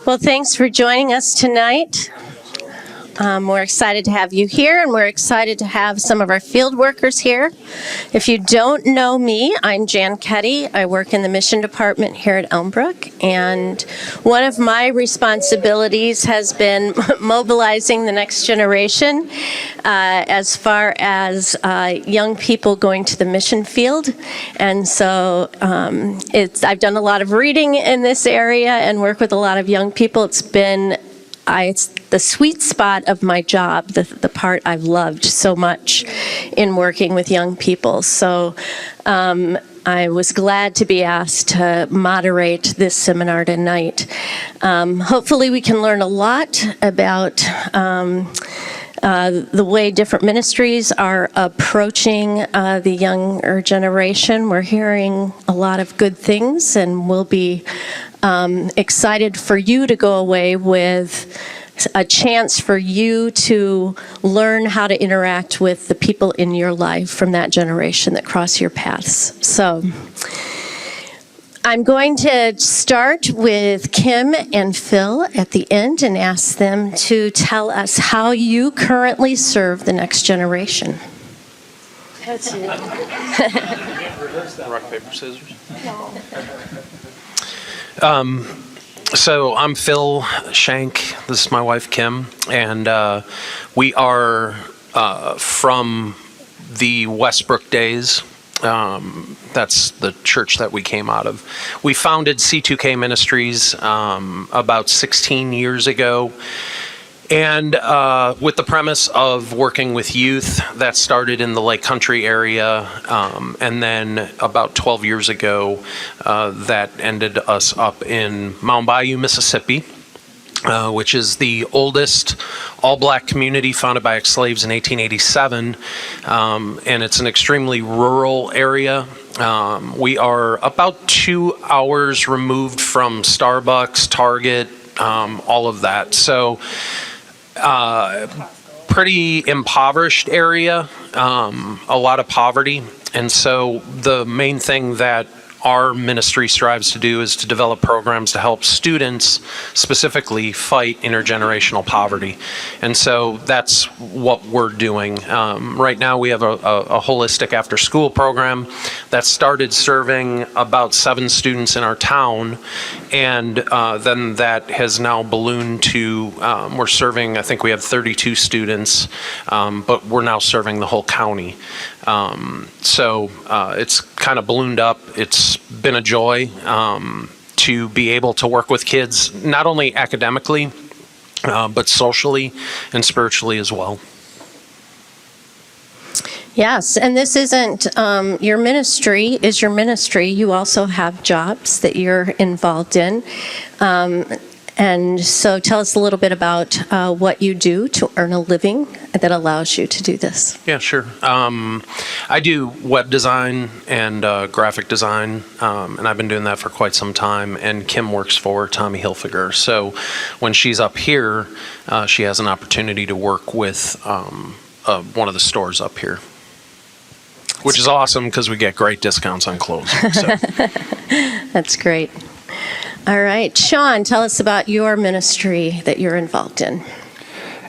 Well, thanks for joining us tonight. We're excited to have you here, and we're excited to have some of our field workers here. If you don't know me, I'm Jan Ketty. I work in the mission department here at Elmbrook, and one of my responsibilities has been mobilizing the next generation as far as young people going to the mission field. And so I've done a lot of reading in this area and work with a lot of young people. It's the sweet spot of my job, the part I've loved so much in working with young people. So I was glad to be asked to moderate this seminar tonight. Hopefully we can learn a lot about the way different ministries are approaching the younger generation. We're hearing a lot of good things, and we'll be excited for you to go away with a chance for you to learn how to interact with the people in your life from that generation that cross your paths. So I'm going to start with Kim and Phil at the end and ask them to tell us how you currently serve the next generation. That's it. Rock, paper, scissors? So I'm Phil Shank. This is my wife, Kim, and we are from the Westbrook days. That's the church that we came out of. We founded C2K Ministries about 16 years ago, and with the premise of working with youth. That started in the Lake Country area, and then about 12 years ago, that ended us up in Mound Bayou, Mississippi, which is the oldest all-black community founded by ex-slaves in 1887, and it's an extremely rural area. We are about 2 hours removed from Starbucks, Target, all of that. So pretty impoverished area, a lot of poverty. And so the main thing that our ministry strives to do is to develop programs to help students specifically fight intergenerational poverty. And so that's what we're doing. Right now we have a holistic after school program that started serving about 7 students in our town. And then that has now ballooned to, we're serving, I think we have 32 students, but we're now serving the whole county. So it's kind of ballooned up. It's been a joy to be able to work with kids, not only academically, but socially and spiritually as well. Yes, and this isn't, your ministry is your ministry. You also have jobs that you're involved in. And so tell us a little bit about what you do to earn a living that allows you to do this. Yeah, sure. I do web design and graphic design, and I've been doing that for quite some time. And Kim works for Tommy Hilfiger. So when she's up here, she has an opportunity to work with one of the stores up here, which is awesome because we get great discounts on clothes. So. That's great. All right, Sean, tell us about your ministry that you're involved in.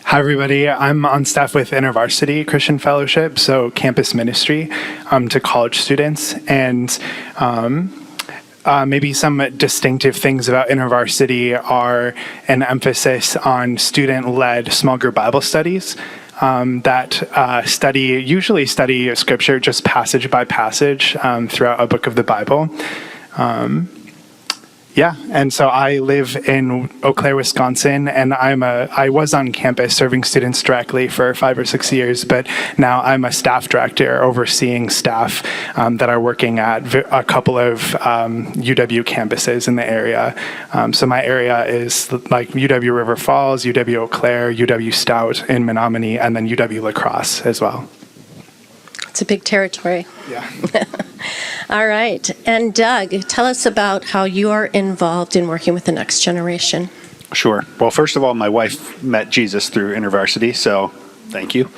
Hi, everybody. I'm on staff with InterVarsity Christian Fellowship, so campus ministry to college students. And maybe some distinctive things about InterVarsity are an emphasis on student-led small group Bible studies that usually study scripture just passage by passage throughout a book of the Bible. Yeah, and so I live in Eau Claire, Wisconsin, and I was on campus serving students directly for 5 or 6 years, but now I'm a staff director overseeing staff that are working at a couple of UW campuses in the area. So my area is like UW River Falls, UW Eau Claire, UW Stout in Menominee, and then UW La Crosse as well. It's a big territory. Yeah. All right. And Doug, tell us about how you're involved in working with the next generation. Sure. Well, first of all, my wife met Jesus through InterVarsity, so thank you.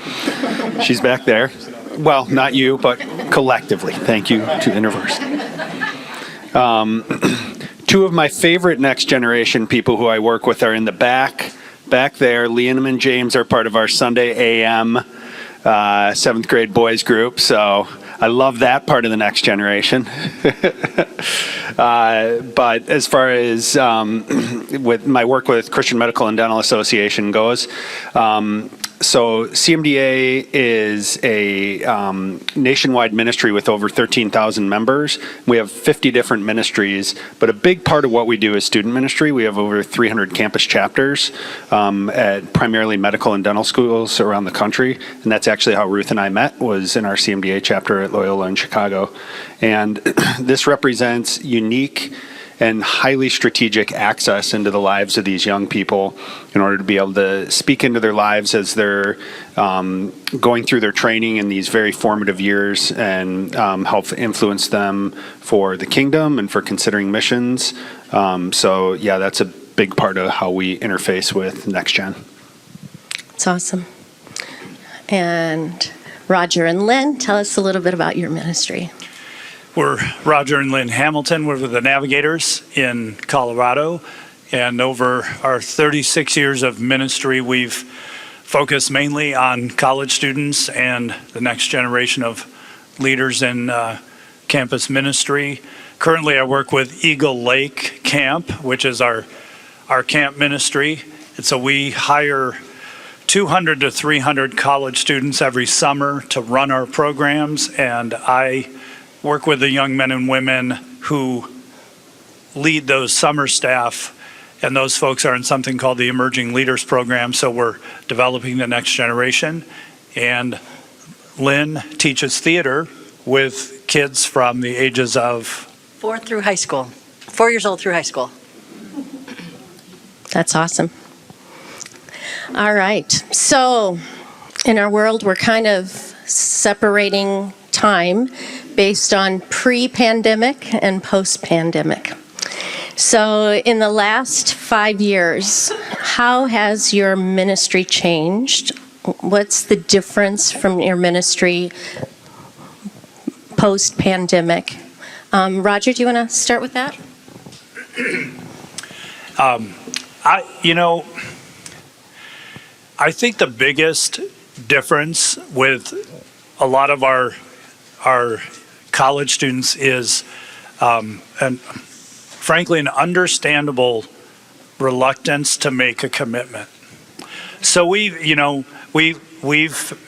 She's back there. Well, not you, but collectively, thank you to InterVarsity. Two of my favorite next generation people who I work with are in the back there. Liam and James are part of our Sunday AM 7th grade boys group. So I love that part of the next generation. But as far as with my work with Christian Medical and Dental Association goes, so CMDA is a nationwide ministry with over 13,000 members. We have 50 different ministries, but a big part of what we do is student ministry. We have over 300 campus chapters at primarily medical and dental schools around the country, and that's actually how Ruth and I met, was in our CMDA chapter at Loyola in Chicago. And this represents unique and highly strategic access into the lives of these young people in order to be able to speak into their lives as they're going through their training in these very formative years, and help influence them for the kingdom and for considering missions. So yeah, that's a big part of how we interface with Next Gen. It's awesome. And Roger and Lynn, tell us a little bit about your ministry. We're Roger and Lynn Hamilton. We're the Navigators in Colorado. And over our 36 years of ministry, we've focused mainly on college students and the next generation of leaders in campus ministry. Currently, I work with Eagle Lake Camp, which is our camp ministry. And so we hire 200 to 300 college students every summer to run our programs, and I work with the young men and women who lead those summer staff, and those folks are in something called the Emerging Leaders Program, so we're developing the next generation. And Lynn teaches theater with kids from the ages of 4 through high school, 4 years old through high school. That's awesome. All right. So in our world, we're kind of separating time based on pre-pandemic and post-pandemic. So in the last 5 years, how has your ministry changed? What's the difference from your ministry post-pandemic? Roger, do you want to start with that? I think the biggest difference with a lot of our college students is, and frankly, an understandable reluctance to make a commitment. So we've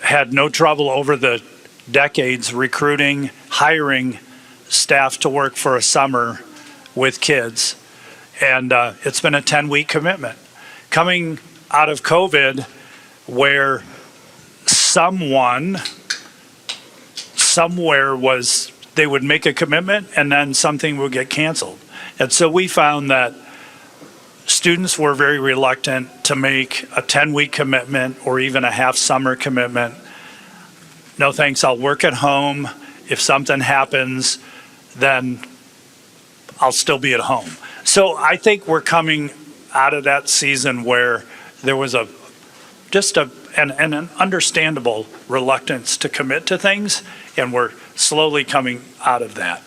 had no trouble over the decades recruiting, hiring staff to work for a summer with kids, and it's been a 10-week commitment. Coming out of COVID, where someone somewhere they would make a commitment and then something would get canceled. And so we found that students were very reluctant to make a 10-week commitment or even a half summer commitment. No thanks, I'll work at home. If something happens, then I'll still be at home. So I think we're coming out of that season where there was an understandable reluctance to commit to things, and we're slowly coming out of that.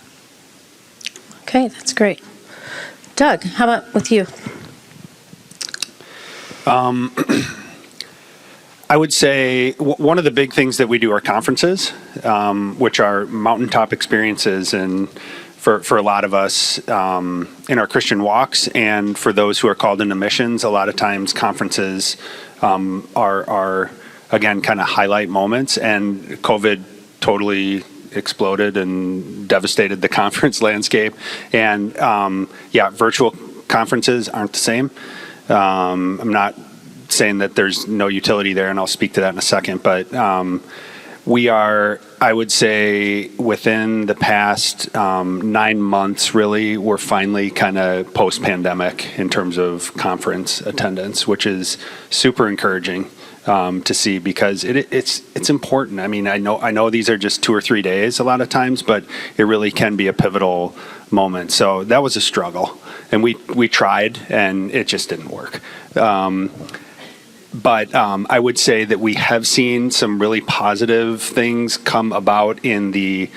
Okay, that's great. Doug, how about with you? I would say one of the big things that we do are conferences, which are mountaintop experiences, and for a lot of us in our Christian walks, and for those who are called into missions, a lot of times conferences are again kind of highlight moments, and COVID totally exploded and devastated the conference landscape. And virtual conferences aren't the same. I'm not saying that there's no utility there, and I'll speak to that in a second, but we are, I would say, within the past 9 months, really, we're finally kind of post-pandemic in terms of conference attendance, which is super encouraging to see, because it's important. I mean, I know these are just 2 or 3 days a lot of times, but it really can be a pivotal moment. So that was a struggle, and we tried, and it just didn't work. But I would say that we have seen some really positive things come about in the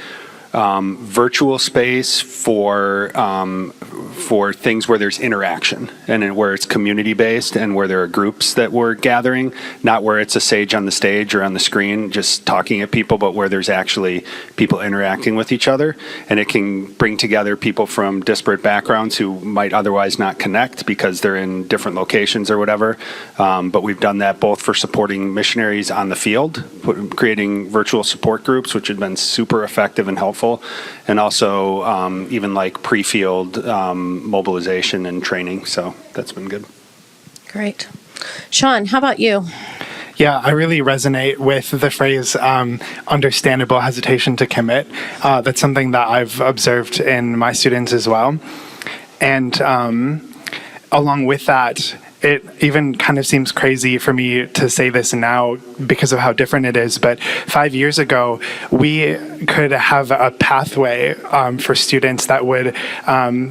virtual space for for things where there's interaction and where it's community based and where there are groups that we're gathering, not where it's a sage on the stage or on the screen just talking at people, but where there's actually people interacting with each other. And it can bring together people from disparate backgrounds who might otherwise not connect because they're in different locations or whatever. But we've done that both for supporting missionaries on the field, creating virtual support groups, which have been super effective and helpful, and also even like pre-field mobilization and training. So that's been good. Great. Sean, how about you? Yeah, I really resonate with the phrase understandable hesitation to commit. That's something that I've observed in my students as well. And along with that, it even kind of seems crazy for me to say this now because of how different it is, but 5 years ago, we could have a pathway for students that would,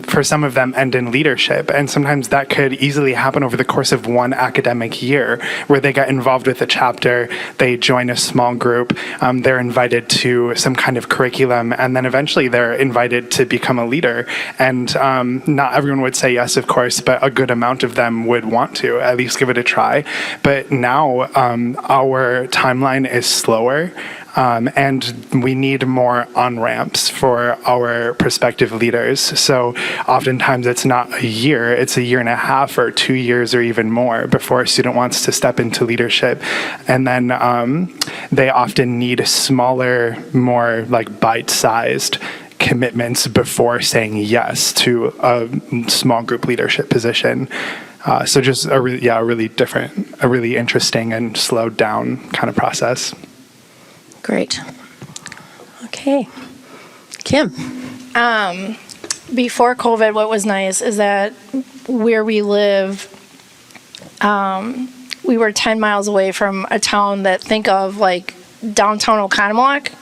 for some of them, end in leadership. And sometimes that could easily happen over the course of one academic year, where they get involved with a chapter, they join a small group, they're invited to some kind of curriculum, and then eventually they're invited to become a leader. And not everyone would say yes, of course, but a good amount of them would want to at least give it a try. But now our timeline is slower, and we need more on-ramps for our prospective leaders. So oftentimes it's not a year, it's a year and a half or 2 years or even more before a student wants to step into leadership. And then they often need smaller, more like bite-sized commitments before saying yes to a small group leadership position. So just a really interesting and slowed down kind of process. Great. Okay. Kim. Before COVID, what was nice is that where we live, we were 10 miles away from a town that, think of like downtown Oconomowoc,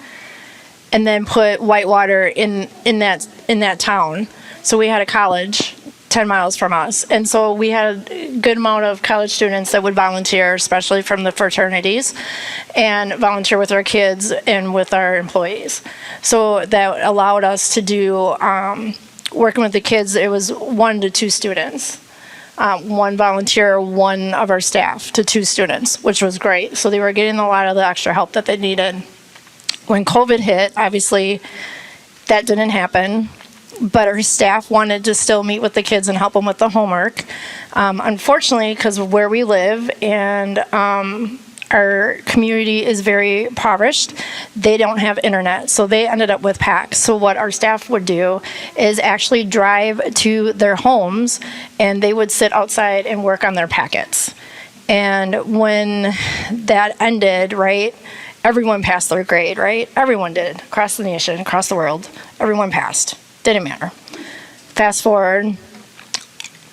and then put Whitewater in that town. So we had a college 10 miles from us. And so we had a good amount of college students that would volunteer, especially from the fraternities, and volunteer with our kids and with our employees. So that allowed us to do, working with the kids, it was 1 to 2 students. 1 volunteer, 1 of our staff to 2 students, which was great. So they were getting a lot of the extra help that they needed. When COVID hit, obviously that didn't happen. But our staff wanted to still meet with the kids and help them with the homework. Unfortunately, because of where we live and our community is very impoverished, they don't have internet. So they ended up with packs. So what our staff would do is actually drive to their homes, and they would sit outside and work on their packets. And when that ended, right, everyone passed their grade, right? Everyone did, across the nation, across the world. Everyone passed. Didn't matter. Fast forward,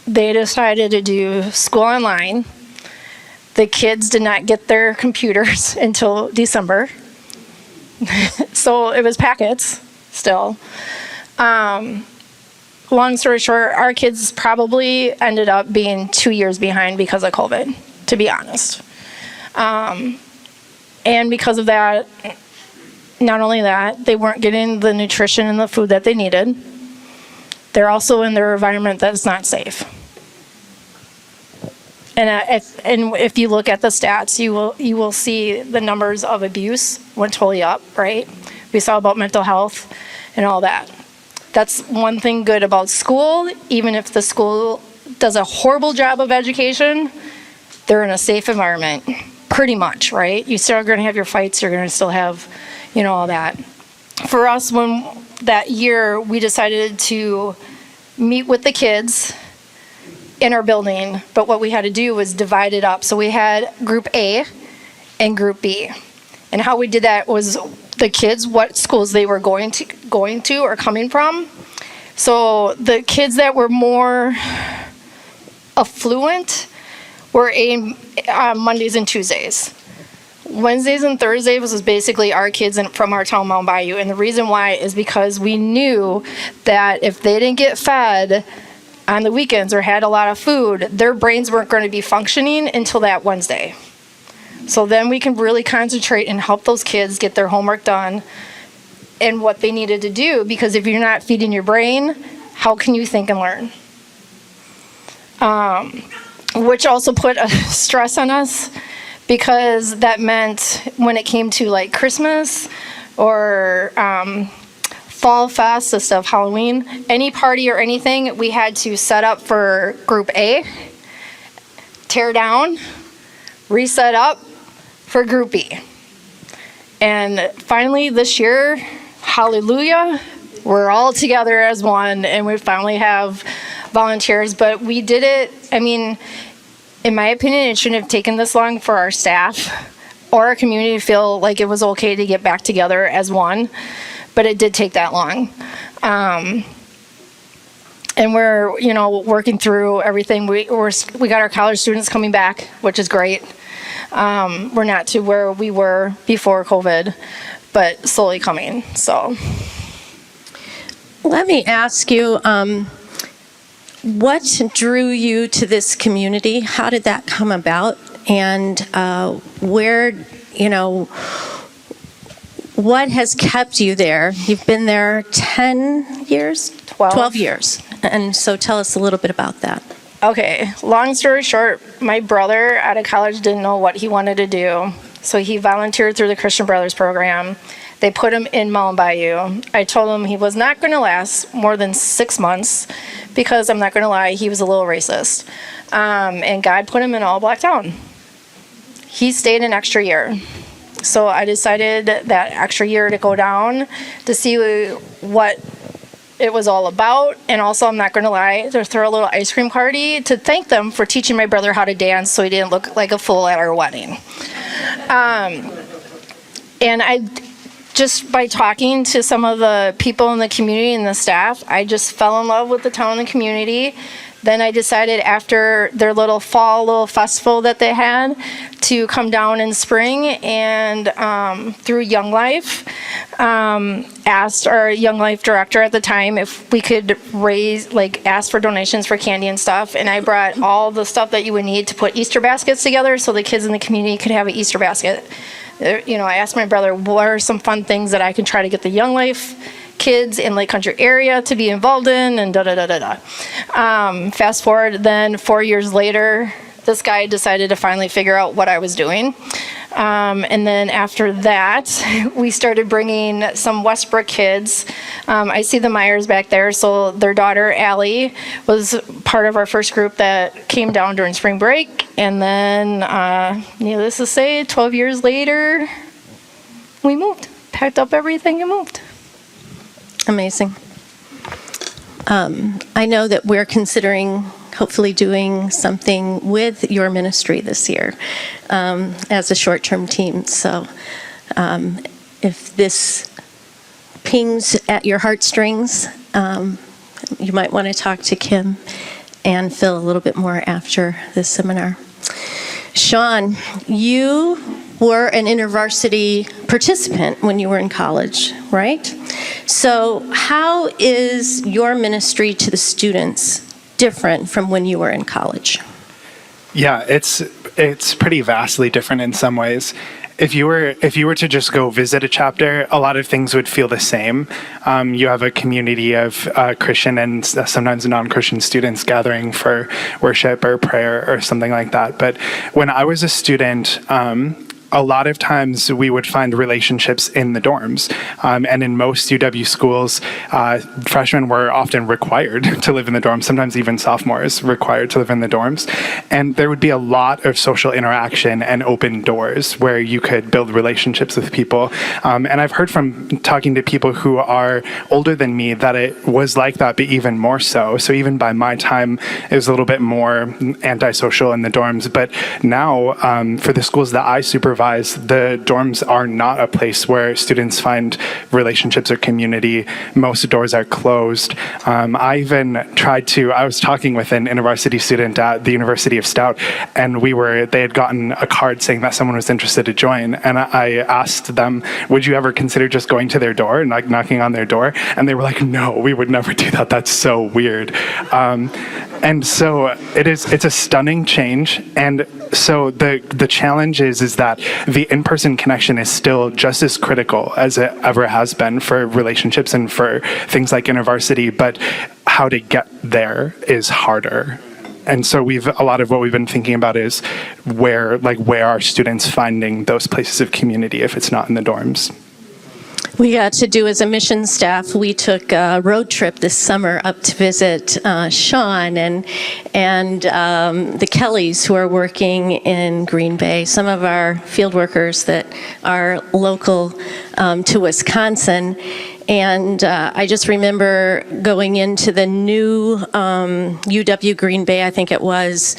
they decided to do school online. The kids did not get their computers until December. So it was packets still. Long story short, our kids probably ended up being 2 years behind because of COVID, to be honest. And because of that, not only that, they weren't getting the nutrition and the food that they needed. They're also in their environment that's not safe. And if you look at the stats, you will see the numbers of abuse went totally up, right? We saw about mental health and all that. That's one thing good about school. Even if the school does a horrible job of education, they're in a safe environment, pretty much, right? You still are going to have your fights. You're going to still have, all that. For us, when that year, we decided to meet with the kids in our building, but what we had to do was divide it up. So we had group A and group B. And how we did that was the kids, what schools they were going to or coming from. So the kids that were more affluent were Mondays and Tuesdays. Wednesdays and Thursdays was basically our kids from our town, Mount Bayou. And the reason why is because we knew that if they didn't get fed on the weekends or had a lot of food, their brains weren't going to be functioning until that Wednesday. So then we can really concentrate and help those kids get their homework done and what they needed to do, because if you're not feeding your brain, how can you think and learn? which also put a stress on us because that meant when it came to like Christmas or Fall Fest, the stuff, Halloween, any party or anything, we had to set up for Group A, tear down, reset up for Group B. And finally this year, hallelujah, we're all together as one and we finally have volunteers. But we did it, I mean, in my opinion, it shouldn't have taken this long for our staff or our community to feel like it was okay to get back together as one. But it did take that long. And we're, working through everything. We got our college students coming back, which is great. We're not to where we were before COVID, but slowly coming, so. Let me ask you, what drew you to this community? How did that come about? And where, what has kept you there? You've been there 10 years? 12 years. And so tell us a little bit about that. Okay, long story short, my brother out of college didn't know what he wanted to do. So he volunteered through the Christian Brothers program. They put him in Mountain Bayou. I told him he was not going to last more than 6 months because I'm not going to lie, he was a little racist. And God put him in All Black Town. He stayed an extra year. So I decided that extra year to go down to see what it was all about. And also, I'm not going to lie, to throw a little ice cream party to thank them for teaching my brother how to dance so he didn't look like a fool at our wedding. And I just by talking to some of the people in the community and the staff, I just fell in love with the town and the community. Then I decided after their little festival that they had to come down in spring and through Young Life, asked our Young Life director at the time if we could ask for donations for candy and stuff. And I brought all the stuff that you would need to put Easter baskets together so the kids in the community could have an Easter basket. I asked my brother, what are some fun things that I can try to get the Young Life kids in Lake Country area to be involved in, and fast forward, then 4 years later, this guy decided to finally figure out what I was doing. And then after that, we started bringing some Westbrook kids. I see the Myers back there, so their daughter, Allie, was part of our first group that came down during spring break. And then, needless to say, 12 years later, we moved, packed up everything and moved. Amazing. I know that we're considering hopefully doing something with your ministry this year as a short-term team. So if this pings at your heartstrings, you might want to talk to Kim and Phil a little bit more after this seminar. Sean, you were an InterVarsity participant when you were in college, right? So how is your ministry to the students different from when you were in college? Yeah, it's pretty vastly different in some ways. If you were to just go visit a chapter, a lot of things would feel the same. You have a community of Christian and sometimes non-Christian students gathering for worship or prayer or something like that. But when I was a student, a lot of times we would find relationships in the dorms. And in most UW schools, freshmen were often required to live in the dorms, sometimes even sophomores required to live in the dorms. And there would be a lot of social interaction and open doors where you could build relationships with people. And I've heard from talking to people who are older than me that it was like that, but even more so. So even by my time, it was a little bit more antisocial in the dorms. But now, for the schools that I supervise, the dorms are not a place where students find relationships or community. Most doors are closed. I was talking with an InterVarsity student at the University of Stout, and they had gotten a card saying that someone was interested to join. And I asked them, would you ever consider just going to their door and knocking on their door? And they were like, no, we would never do that. That's so weird. And so it's a stunning change. And so the challenge is that the in-person connection is still just as critical as it ever has been for relationships and for things like InterVarsity, but how to get there is harder. and so a lot of what we've been thinking about is where are students finding those places of community if it's not in the dorms. We got to do, as a mission staff, we took a road trip this summer up to visit Sean and the Kellys who are working in Green Bay, some of our field workers that are local to Wisconsin. And I just remember going into the new UW Green Bay, I think it was,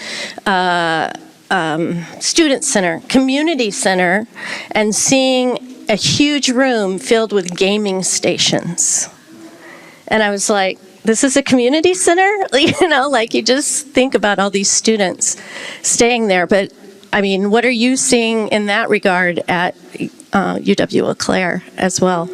student center, community center, and seeing a huge room filled with gaming stations. And I was like, this is a community center? You just think about all these students staying there. But, I mean, what are you seeing in that regard at UW Eau Claire as well?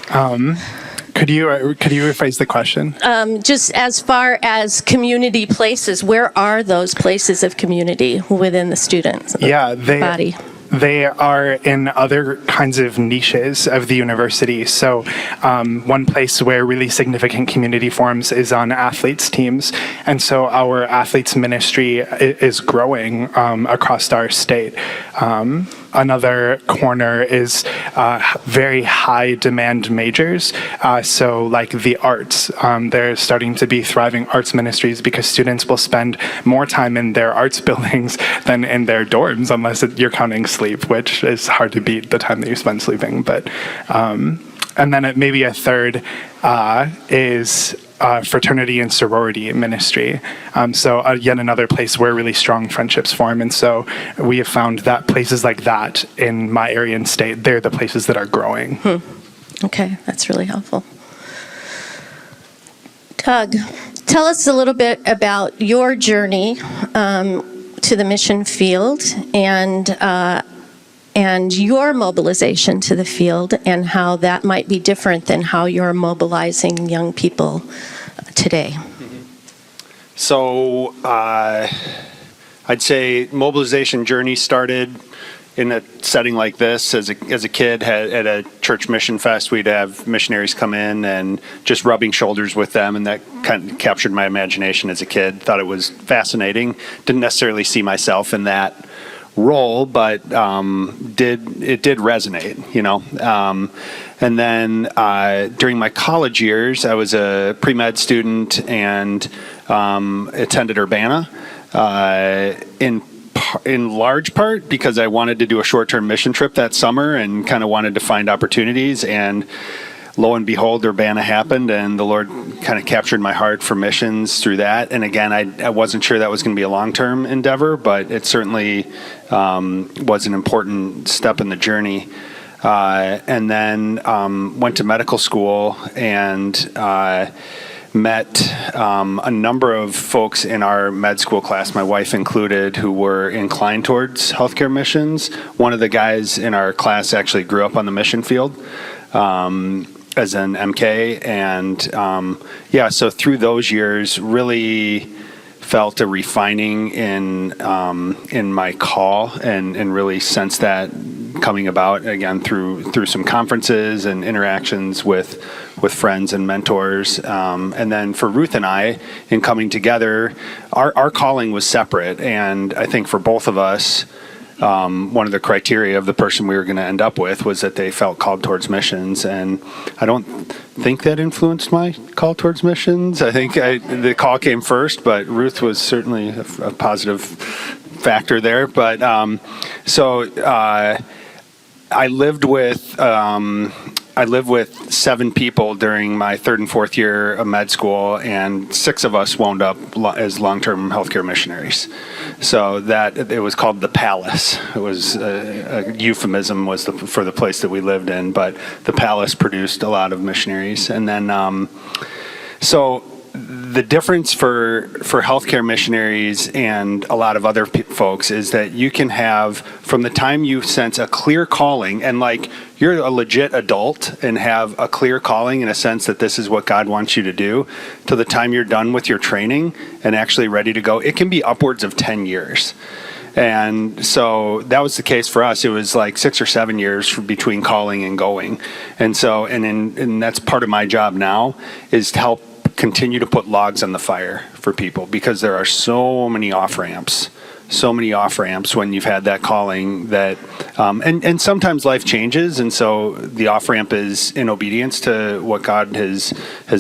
Could you rephrase the question? Just as far as community places, where are those places of community within the students body? They are in other kinds of niches of the university. So one place where really significant community forms is on athletes teams. And so our athletes ministry is growing across our state. Another corner is very high demand majors. So like the arts, there's starting to be thriving arts ministries because students will spend more time in their arts buildings than in their dorms, unless you're counting sleep, which is hard to beat the time that you spend sleeping. But and then maybe a third is fraternity and sorority ministry. So yet another place where really strong friendships form. And so we have found that places like that in my area and state, they're the places that are growing. Okay, that's really helpful. Doug, tell us a little bit about your journey to the mission field and your mobilization to the field, and how that might be different than how you're mobilizing young people today. So I'd say mobilization journey started in a setting like this. As a kid, at a church mission fest, we'd have missionaries come in and just rubbing shoulders with them, and that kind of captured my imagination as a kid. Thought it was fascinating. Didn't necessarily see myself in that role, but it did resonate, and then during my college years, I was a pre-med student and attended Urbana in large part because I wanted to do a short-term mission trip that summer and kind of wanted to find opportunities, and lo and behold, Urbana happened, and the Lord kind of captured my heart for missions through that. And again, I wasn't sure that was going to be a long-term endeavor, but it certainly was an important step in the journey. And then went to medical school and met a number of folks in our med school class, my wife included, who were inclined towards healthcare missions. One of the guys in our class actually grew up on the mission field as an MK, and so through those years, really felt a refining in my call, and really sensed that coming about again through some conferences and interactions with friends and mentors, and then for Ruth and I, in coming together, our calling was separate, and I think for both of us, one of the criteria of the person we were going to end up with was that they felt called towards missions, and I don't think that influenced my call towards missions. I think the call came first, but Ruth was certainly a positive factor there. But I lived with 7 people during my 3rd and 4th year of med school, and 6 of us wound up as long-term healthcare missionaries. So that it was called the Palace. It was a euphemism for the place that we lived in, but the Palace produced a lot of missionaries. And then, so the difference for healthcare missionaries and a lot of other folks is that you can have, from the time you sense a clear calling, and like you're a legit adult and have a clear calling in a sense that this is what God wants you to do, to the time you're done with your training and actually ready to go, it can be upwards of 10 years. And so that was the case for us. It was like 6 or 7 years between calling and going. And so, and that's part of my job now, is to help continue to put logs on the fire for people, because there are so many off-ramps when you've had that calling that, and sometimes life changes, and so the off-ramp is in obedience to what God has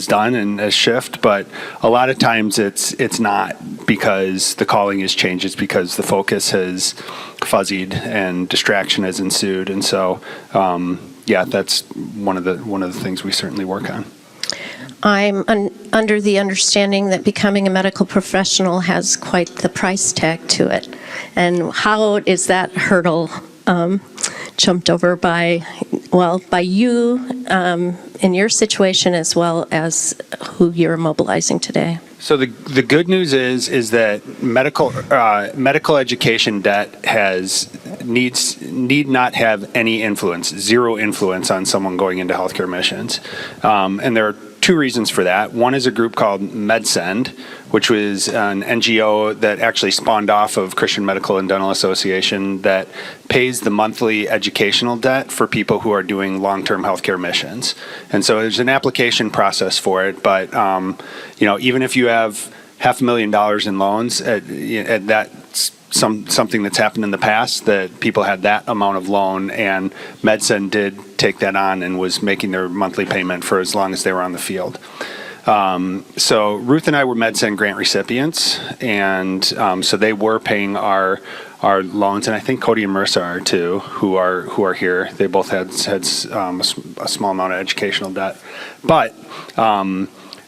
done and a shift, but a lot of times it's not because the calling has changed, it's because the focus has fuzzied and distraction has ensued, and so that's one of the things we certainly work on. I'm under the understanding that becoming a medical professional has quite the price tag to it. And how is that hurdle jumped over by you in your situation, as well as who you're mobilizing today? So the good news is that medical education debt need not have any influence, zero influence on someone going into healthcare missions, and there are two reasons for that. One is a group called MedSend, which was an NGO that actually spawned off of Christian Medical and Dental Association that pays the monthly educational debt for people who are doing long-term healthcare missions. And so there's an application process for it, but even if you have $500,000 in loans, at that's something that's happened in the past, that people had that amount of loan, and MedSend did take that on and was making their monthly payment for as long as they were on the field. So Ruth and I were MedSend grant recipients, and so they were paying our loans, and I think Cody and Marissa are too, who are here. They both had a small amount of educational debt, but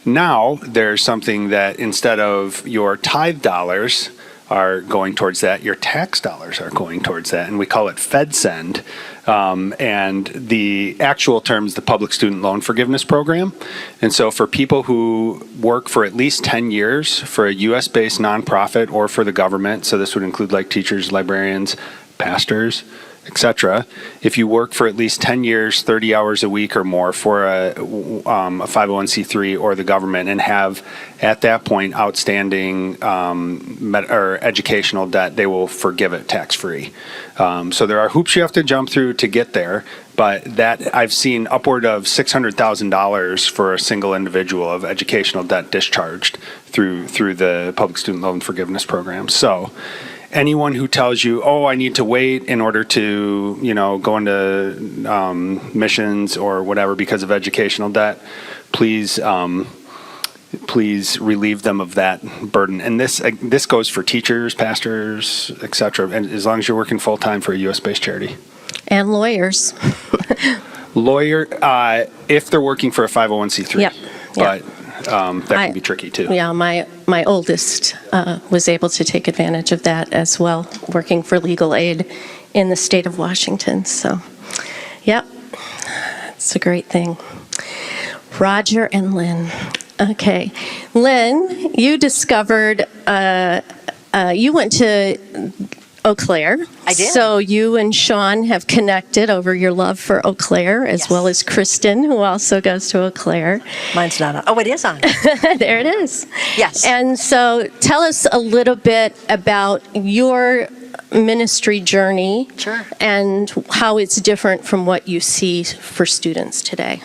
now there's something that instead of your tithe dollars are going towards that, your tax dollars are going towards that, and we call it FedSend. And the actual term is the Public Student Loan Forgiveness Program. And so for people who work for at least 10 years for a U.S.-based nonprofit or for the government, so this would include like teachers, librarians, pastors, etc. If you work for at least 10 years, 30 hours a week or more for a 501c3 or the government, and have at that point outstanding or educational debt, they will forgive it tax-free. So there are hoops you have to jump through to get there, but that I've seen upward of $600,000 for a single individual of educational debt discharged through the Public Student Loan Forgiveness Program. So anyone who tells you, oh, I need to wait in order to, go into missions or whatever because of educational debt, please relieve them of that burden. And this goes for teachers, pastors, etc. And as long as you're working full time for a U.S.-based charity. And lawyers. If they're working for a 501c3. Yep. But that can be tricky too. Yeah, my oldest was able to take advantage of that as well, working for legal aid in the state of Washington. So, yep, it's a great thing. Roger and Lynn. Okay, Lynn, you discovered you went to Eau Claire. I did. So you and Sean have connected over your love for Eau Claire, as Yes. well as Kristen, who also goes to Eau Claire. Mine's not on. Oh, it is on. There it is. Yes. And so tell us a little bit about your ministry journey. Sure. And how it's different from what you see for students today.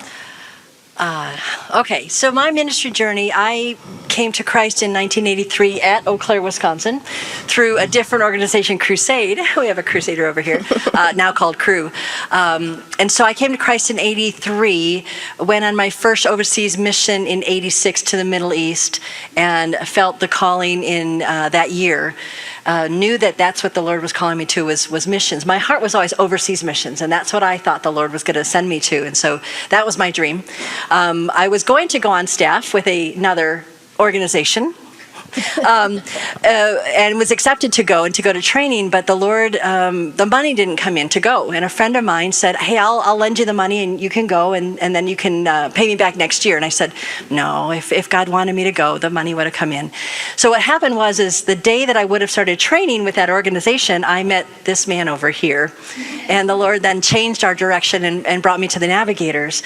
Okay, so my ministry journey, I came to Christ in 1983 at Eau Claire, Wisconsin, through a different organization, Crusade. We have a crusader over here, now called Crew. And so I came to Christ in 83, went on my first overseas mission in 86 to the Middle East, and felt the calling in that year. Knew that that's what the Lord was calling me to was missions. My heart was always overseas missions, and that's what I thought the Lord was going to send me to, and so that was my dream. I was going to go on staff with another organization, and was accepted to go to training, but the Lord, the money didn't come in to go, and a friend of mine said, hey, I'll lend you the money and you can go, and then you can pay me back next year. And I said, no, if God wanted me to go, the money would have come in. So what happened is the day that I would have started training with that organization, I met this man over here, and the Lord then changed our direction and brought me to the Navigators.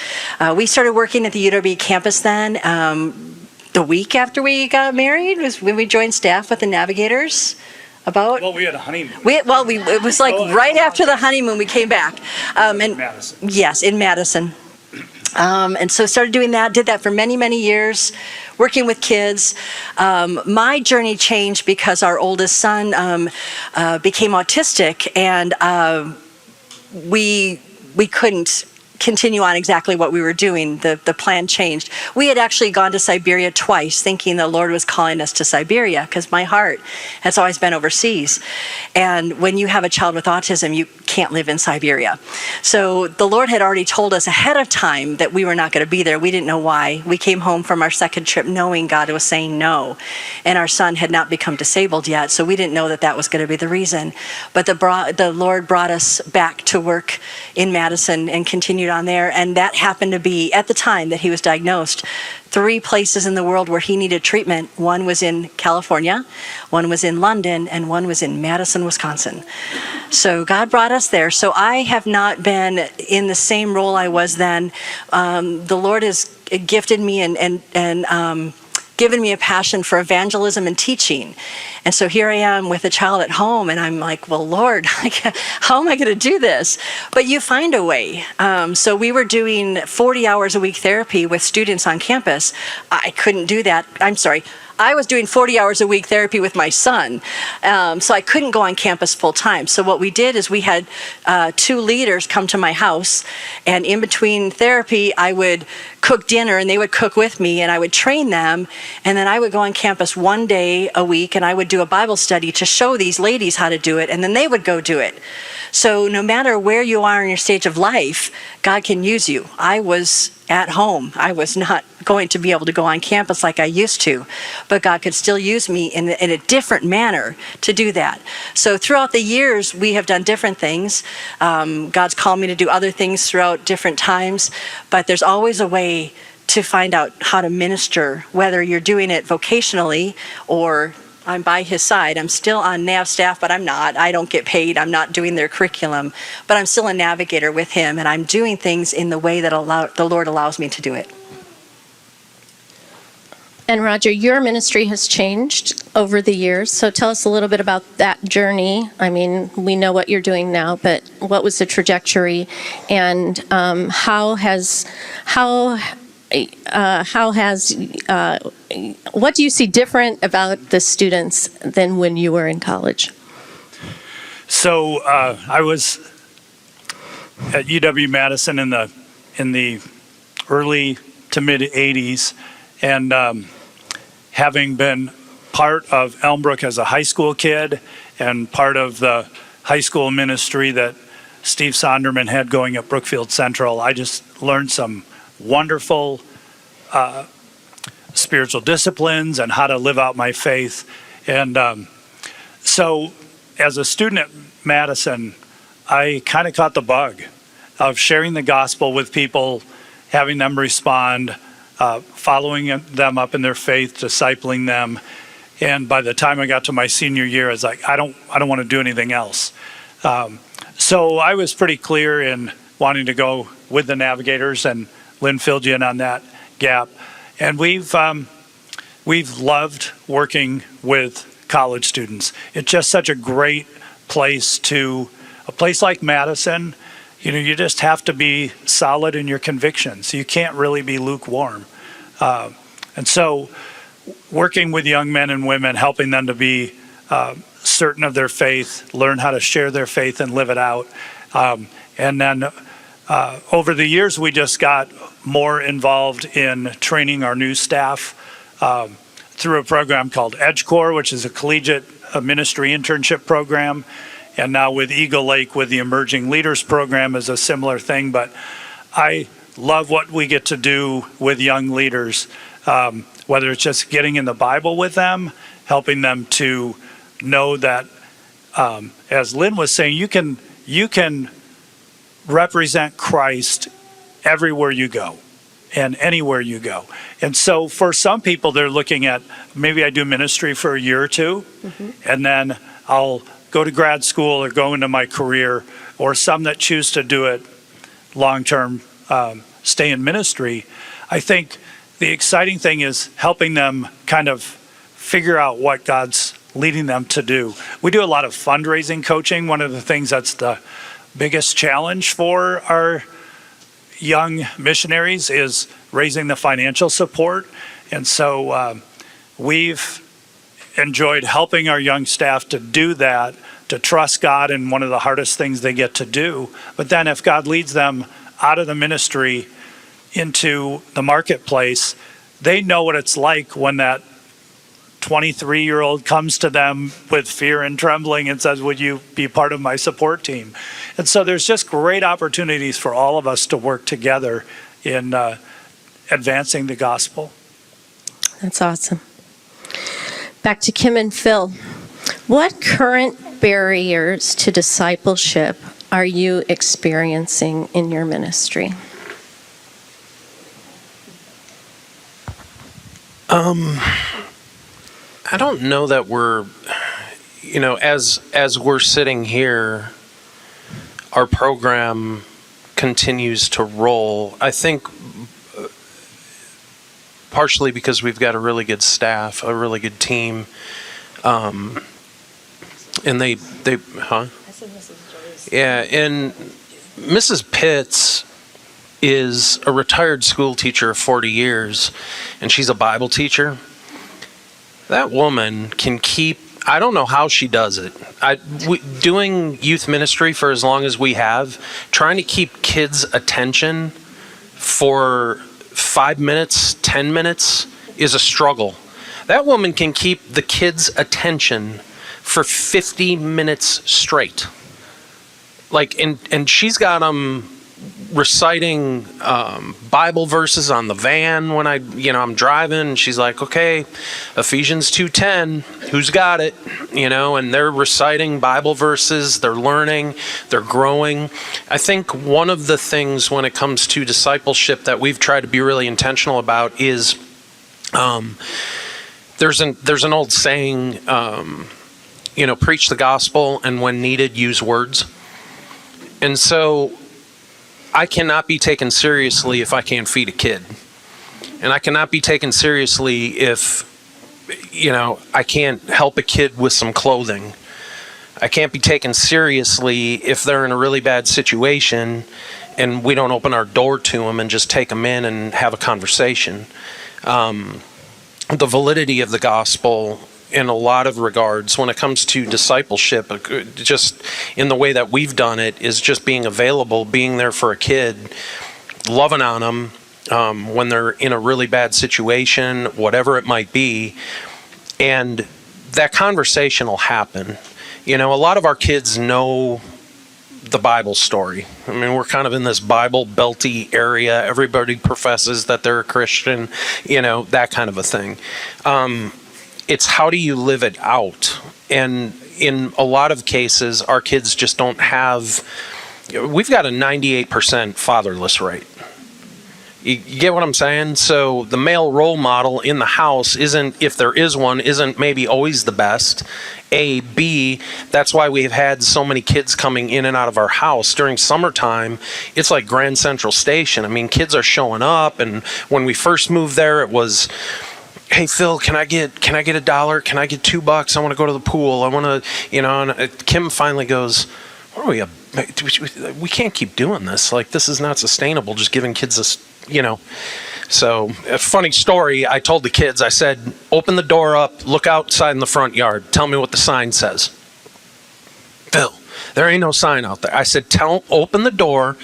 We started working at the UW campus then. The week after we got married was when we joined staff with the Navigators. Well, we had a honeymoon. It was like right after the honeymoon we came back. In Madison. Yes, in Madison. And so started doing that, did that for many, many years, working with kids. My journey changed because our oldest son became autistic, and we couldn't continue on exactly what we were doing. The plan changed. We had actually gone to Siberia twice, thinking the Lord was calling us to Siberia, because my heart has always been overseas. And when you have a child with autism, you can't live in Siberia. So the Lord had already told us ahead of time that we were not going to be there. We didn't know why. We came home from our second trip knowing God was saying no. And our son had not become disabled yet, so we didn't know that that was going to be the reason. But the Lord brought us back to work in Madison and continued on there. And that happened to be, at the time that he was diagnosed, 3 places in the world where he needed treatment. One was in California, one was in London, and one was in Madison, Wisconsin. So God brought us there. So I have not been in the same role I was then. The Lord has gifted me and given me a passion for evangelism and teaching. And so here I am with a child at home, and I'm like, well, Lord, how am I going to do this? But you find a way. So we were doing 40 hours a week therapy with students on campus. I couldn't do that. I'm sorry. I was doing 40 hours a week therapy with my son, so I couldn't go on campus full time. So what we did is we had 2 leaders come to my house, and in between therapy, I would cook dinner, and they would cook with me, and I would train them, and then I would go on campus 1 day a week, and I would do a Bible study to show these ladies how to do it, and then they would go do it. So no matter where you are in your stage of life, God can use you. I was at home. I was not going to be able to go on campus like I used to, but God could still use me in a different manner to do that. So throughout the years, we have done different things. God's called me to do other things throughout different times, but there's always a way to find out how to minister, whether you're doing it vocationally or I'm by his side. I'm still on NAV staff, but I'm not. I don't get paid. I'm not doing their curriculum, but I'm still a navigator with him, and I'm doing things in the way that the Lord allows me to do it. And Roger, your ministry has changed over the years, so tell us a little bit about that journey. I mean, we know what you're doing now, but what was the trajectory, and what do you see different about the students than when you were in college? So I was at UW-Madison in the early to mid 80s, and having been part of Elmbrook as a high school kid and part of the high school ministry that Steve Sonderman had going at Brookfield Central, I just learned some wonderful spiritual disciplines and how to live out my faith. And so as a student at Madison, I kind of caught the bug of sharing the gospel with people, having them respond, following them up in their faith, discipling them. And by the time I got to my senior year, I was like, I don't want to do anything else. So I was pretty clear in wanting to go with the Navigators, and Lynn filled you in on that gap. And we've loved working with college students. It's just such a great place a place like Madison. You know, you just have to be solid in your convictions. You can't really be lukewarm. And so working with young men and women, helping them to be certain of their faith, learn how to share their faith and live it out. And then over the years, we just got more involved in training our new staff through a program called EdgeCore, which is a collegiate ministry internship program. And now with Eagle Lake, with the Emerging Leaders program, is a similar thing. But I love what we get to do with young leaders, whether it's just getting in the Bible with them, helping them to know that, as Lynn was saying, you can represent Christ everywhere you go and anywhere you go. And so for some people, they're looking at, maybe I do ministry for a year or two, and then I'll go to grad school or go into my career, or some that choose to do it long-term, stay in ministry. I think the exciting thing is helping them kind of figure out what God's leading them to do. We do a lot of fundraising coaching. One of the things that's the biggest challenge for our young missionaries is raising the financial support. And so we've enjoyed helping our young staff to do that, to trust God in one of the hardest things they get to do. But then if God leads them out of the ministry into the marketplace, they know what it's like when that 23-year-old comes to them with fear and trembling and says, would you be part of my support team? And so there's just great opportunities for all of us to work together in advancing the gospel. That's awesome. Back to Kim and Phil. What current barriers to discipleship are you experiencing in your ministry? I don't know that we're, as we're sitting here, our program continues to roll. I think partially because we've got a really good staff, a really good team, and they, huh? I said Mrs. Joyce. Yeah, and Mrs. Pitts is a retired school teacher of 40 years, and she's a Bible teacher. That woman can keep, I don't know how she does it. Doing youth ministry for as long as we have, trying to keep kids' attention for 5 minutes, 10 minutes is a struggle. That woman can keep the kids' attention for 50 minutes straight. And she's got them reciting Bible verses on the van when I'm driving, and she's like, okay, Ephesians 2:10, who's got it? And they're reciting Bible verses, they're learning, they're growing. I think one of the things when it comes to discipleship that we've tried to be really intentional about is there's an old saying, preach the gospel, and when needed, use words. And so I cannot be taken seriously if I can't feed a kid. And I cannot be taken seriously if, I can't help a kid with some clothing. I can't be taken seriously if they're in a really bad situation and we don't open our door to them and just take them in and have a conversation. The validity of the gospel in a lot of regards when it comes to discipleship, just in the way that we've done it, is just being available, being there for a kid, loving on them when they're in a really bad situation, whatever it might be. And that conversation will happen. A lot of our kids know the Bible story. I mean, we're kind of in this Bible belty area. Everybody professes that they're a Christian, that kind of a thing. It's how do you live it out? And in a lot of cases, our kids just don't have, we've got a 98% fatherless rate. You get what I'm saying? So the male role model in the house isn't, if there is one, isn't maybe always the best. A, B, that's why we've had so many kids coming in and out of our house. During summertime, it's like Grand Central Station. I mean, kids are showing up, and when we first moved there, it was, hey Phil, can I get $1? Can I get $2? I want to go to the pool. I want to, and Kim finally goes, what are we can't keep doing this. Like, this is not sustainable, just giving kids this, So, a funny story, I told the kids, I said, open the door up, look outside in the front yard, tell me what the sign says. Phil, there ain't no sign out there. I said, open the door,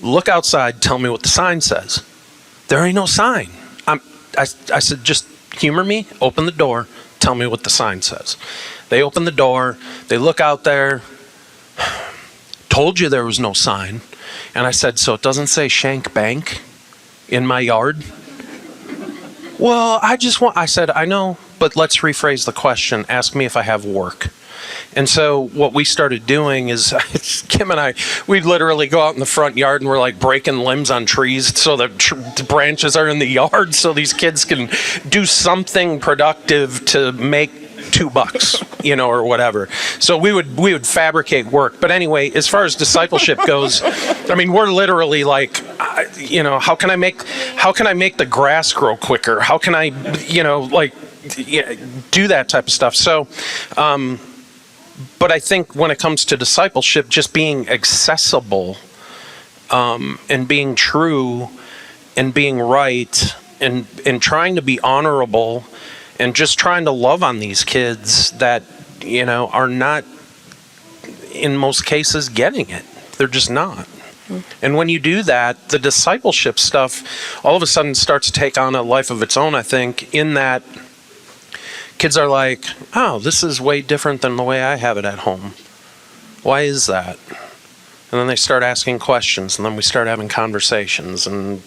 look outside, tell me what the sign says. There ain't no sign. I said, just humor me, open the door, tell me what the sign says. They open the door, they look out there, told you there was no sign. And I said, so it doesn't say Shank Bank in my yard? Well, I said, I know, but let's rephrase the question. Ask me if I have work. And so what we started doing is, Kim and I, we'd literally go out in the front yard and we're like breaking limbs on trees so the branches are in the yard so these kids can do something productive to make $2, or whatever. So we would fabricate work. But anyway, as far as discipleship goes, I mean, we're literally like, how can I make the grass grow quicker? How can I, do that type of stuff? So, but I think when it comes to discipleship, just being accessible and being true and being right and trying to be honorable and just trying to love on these kids that, are not, in most cases, getting it. They're just not. And when you do that, the discipleship stuff all of a sudden starts to take on a life of its own, I think, in that kids are like, oh, this is way different than the way I have it at home. Why is that? And then they start asking questions, and then we start having conversations, and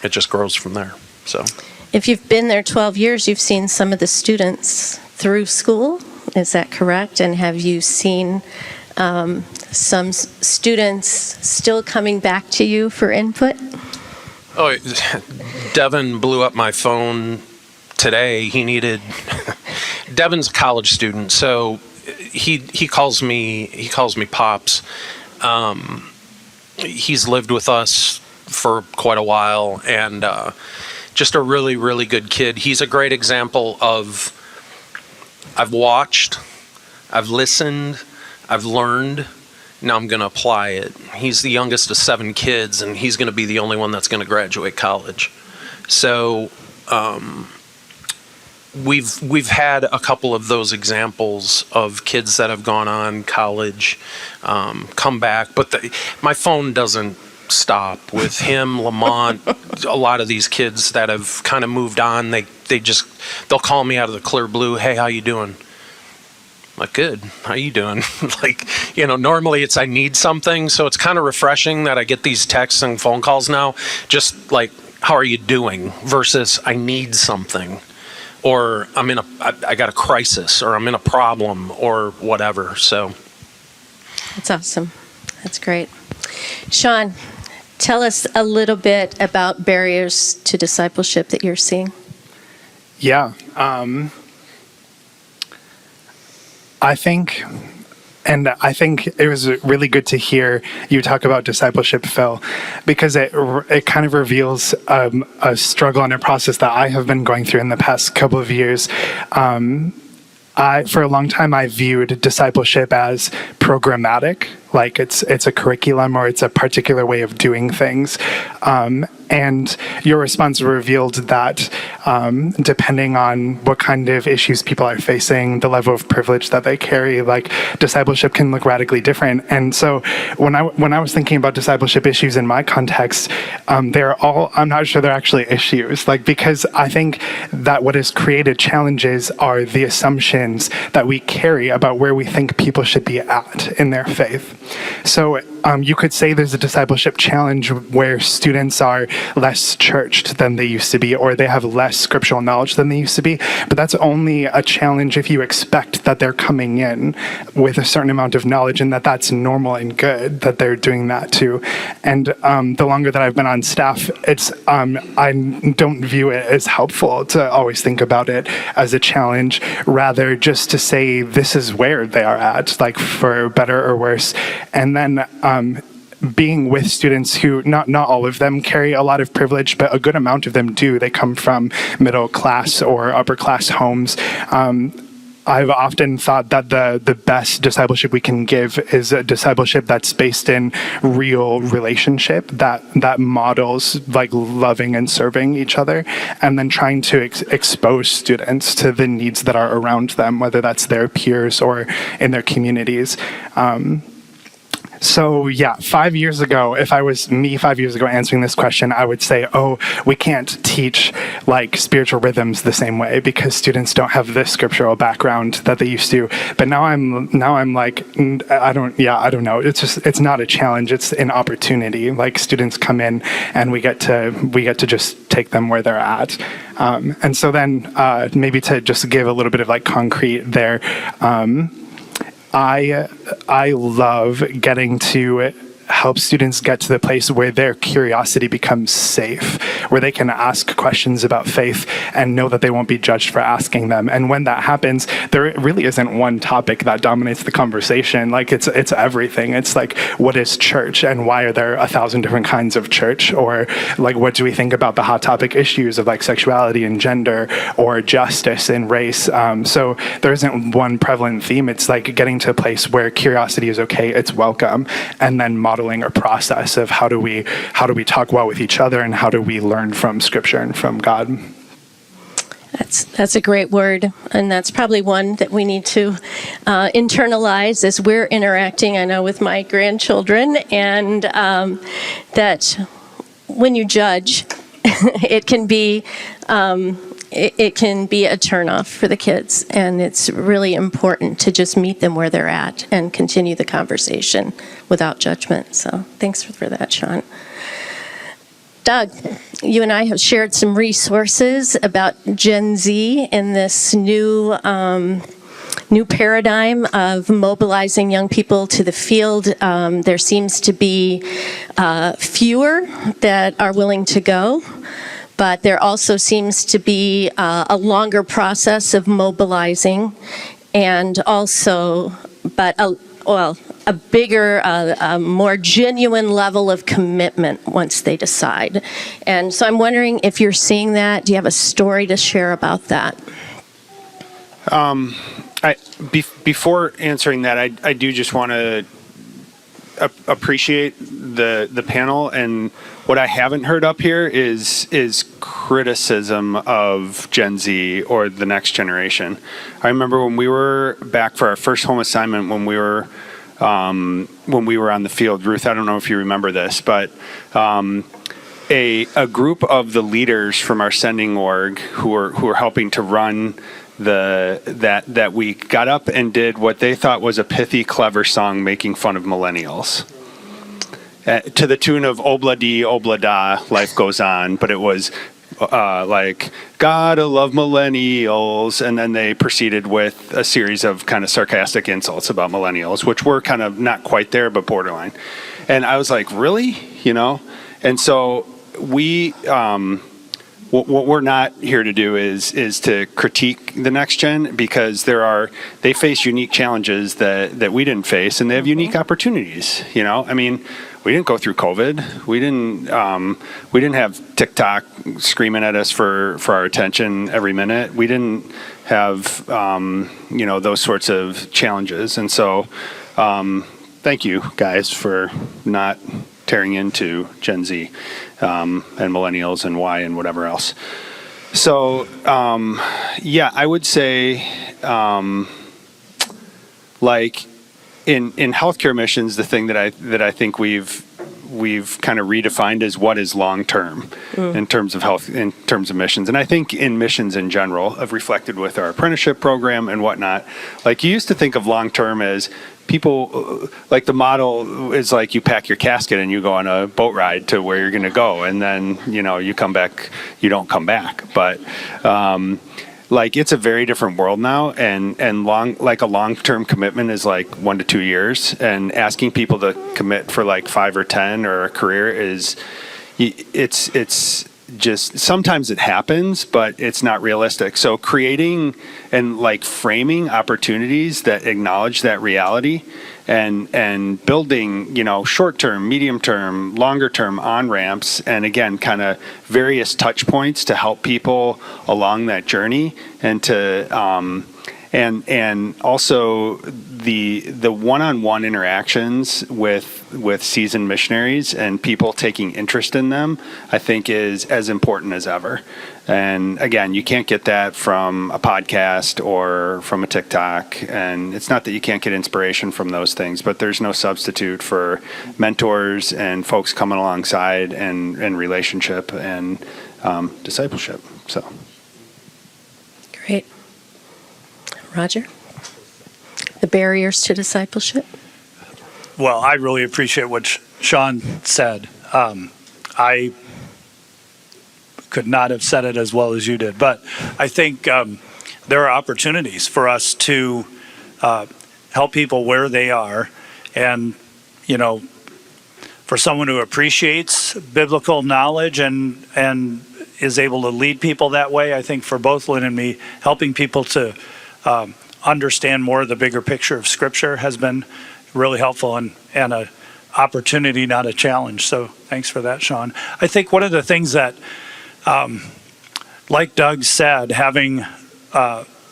it just grows from there. So, If you've been there 12 years, you've seen some of the students through school. Is that correct? And have you seen some students still coming back to you for input? oh, Devin blew up my phone today. Devin's a college student, so he calls me Pops. He's lived with us for quite a while, and just a really, really good kid. He's a great example of I've watched, I've listened, I've learned, now I'm going to apply it. He's the youngest of 7 kids, and he's going to be the only one that's going to graduate college. So we've had a couple of those examples of kids that have gone on college, come back, but my phone doesn't stop with him, Lamont, a lot of these kids that have kind of moved on. They'll call me out of the clear blue. Hey, how you doing? I'm like, good. How you doing? Normally it's I need something, so it's kind of refreshing that I get these texts and phone calls now, just like, how are you doing, versus I need something, or I got a crisis, or I'm in a problem, or whatever. So That's awesome. That's great. Sean, tell us a little bit about barriers to discipleship that you're seeing. Yeah. I think it was really good to hear you talk about discipleship, Phil, because it kind of reveals a struggle and a process that I have been going through in the past couple of years. For a long time, I viewed discipleship as programmatic, like it's a curriculum or it's a particular way of doing things. And your response revealed that depending on what kind of issues people are facing, the level of privilege that they carry, like discipleship can look radically different. And so when I was thinking about discipleship issues in my context, I'm not sure they're actually issues, because I think that what has created challenges are the assumptions that we carry about where we think people should be at in their faith. So you could say there's a discipleship challenge where students are less churched than they used to be, or they have less scriptural knowledge than they used to be. But that's only a challenge if you expect that they're coming in with a certain amount of knowledge and that's normal and good that they're doing that too. And the longer that I've been on staff, I don't view it as helpful to always think about it as a challenge, rather just to say this is where they are at, for better or worse. And then being with students who, not all of them carry a lot of privilege, but a good amount of them do. They come from middle class or upper class homes. I've often thought that the best discipleship we can give is a discipleship that's based in real relationship, that models loving and serving each other, and then trying to expose students to the needs that are around them, whether that's their peers or in their communities. So yeah, 5 years ago, if I was me 5 years ago answering this question, I would say, we can't teach spiritual rhythms the same way because students don't have this scriptural background that they used to. But now I'm like, I don't know. It's not a challenge. It's an opportunity. Students come in and we get to just take them where they're at. And so then maybe to just give a little bit of concrete there, I love getting to help students get to the place where their curiosity becomes safe, where they can ask questions about faith and know that they won't be judged for asking them. And when that happens, there really isn't one topic that dominates the conversation. It's everything. It's what is church and why are there 1,000 different kinds of church? Or what do we think about the hot topic issues of sexuality and gender or justice and race? So there isn't one prevalent theme. It's getting to a place where curiosity is okay, it's welcome, and then modeling or process of how do we talk well with each other, and how do we learn from Scripture and from God. That's a great word, and that's probably one that we need to internalize as we're interacting, I know, with my grandchildren, and that when you judge, it can be a turnoff for the kids, and it's really important to just meet them where they're at and continue the conversation without judgment. So thanks for that, Sean. Doug, you and I have shared some resources about Gen Z in this new paradigm of mobilizing young people to the field. There seems to be fewer that are willing to go, but there also seems to be a longer process of mobilizing, and also, a bigger, more genuine level of commitment once they decide. And so I'm wondering if you're seeing that. Do you have a story to share about that? Before answering that, I do just want to appreciate the panel, and what I haven't heard up here is criticism of Gen Z or the next generation. I remember when we were back for our first home assignment, when we were on the field. Ruth, I don't know if you remember this, but a group of the leaders from our sending org who were helping to run that week got up and did what they thought was a pithy, clever song making fun of millennials. To the tune of Obla Dee, Obla Da, Life Goes On, but it was like, gotta love millennials, and then they proceeded with a series of kind of sarcastic insults about millennials, which were kind of not quite there, but borderline. And I was like, really? And so we, what we're not here to do is to critique the next gen, because they face unique challenges that we didn't face, and they have unique opportunities. I mean, we didn't go through COVID. We didn't have TikTok screaming at us for our attention every minute. We didn't have those sorts of challenges. And so thank you guys for not tearing into Gen Z and millennials and Y and whatever else. So I would say in healthcare missions, the thing that I think we've kind of redefined is what is long term in terms of health, in terms of missions. And I think in missions in general, have reflected with our apprenticeship program and whatnot. Like, you used to think of long term as people, like the model is like you pack your casket and you go on a boat ride to where you're going to go, and then you come back, you don't come back. But it's a very different world now, and a long-term commitment is like 1 to 2 years, and asking people to commit for like 5 or 10 or a career it's just, sometimes it happens, but it's not realistic. So creating and framing opportunities that acknowledge that reality, and building, short-term, medium-term, longer-term on-ramps, and again, kind of various touch points to help people along that journey, and to and also the one-on-one interactions with seasoned missionaries and people taking interest in them, I think is as important as ever. And again, you can't get that from a podcast or from a TikTok. And it's not that you can't get inspiration from those things, but there's no substitute for mentors and folks coming alongside and relationship and discipleship. So. Great. Roger? The barriers to discipleship? Well, I really appreciate what Sean said. I could not have said it as well as you did, but I think there are opportunities for us to help people where they are, and for someone who appreciates biblical knowledge and is able to lead people that way. I think for both Lynn and me, helping people to understand more of the bigger picture of Scripture has been really helpful, and an opportunity, not a challenge. So thanks for that, Sean. I think one of the things that, like Doug said, having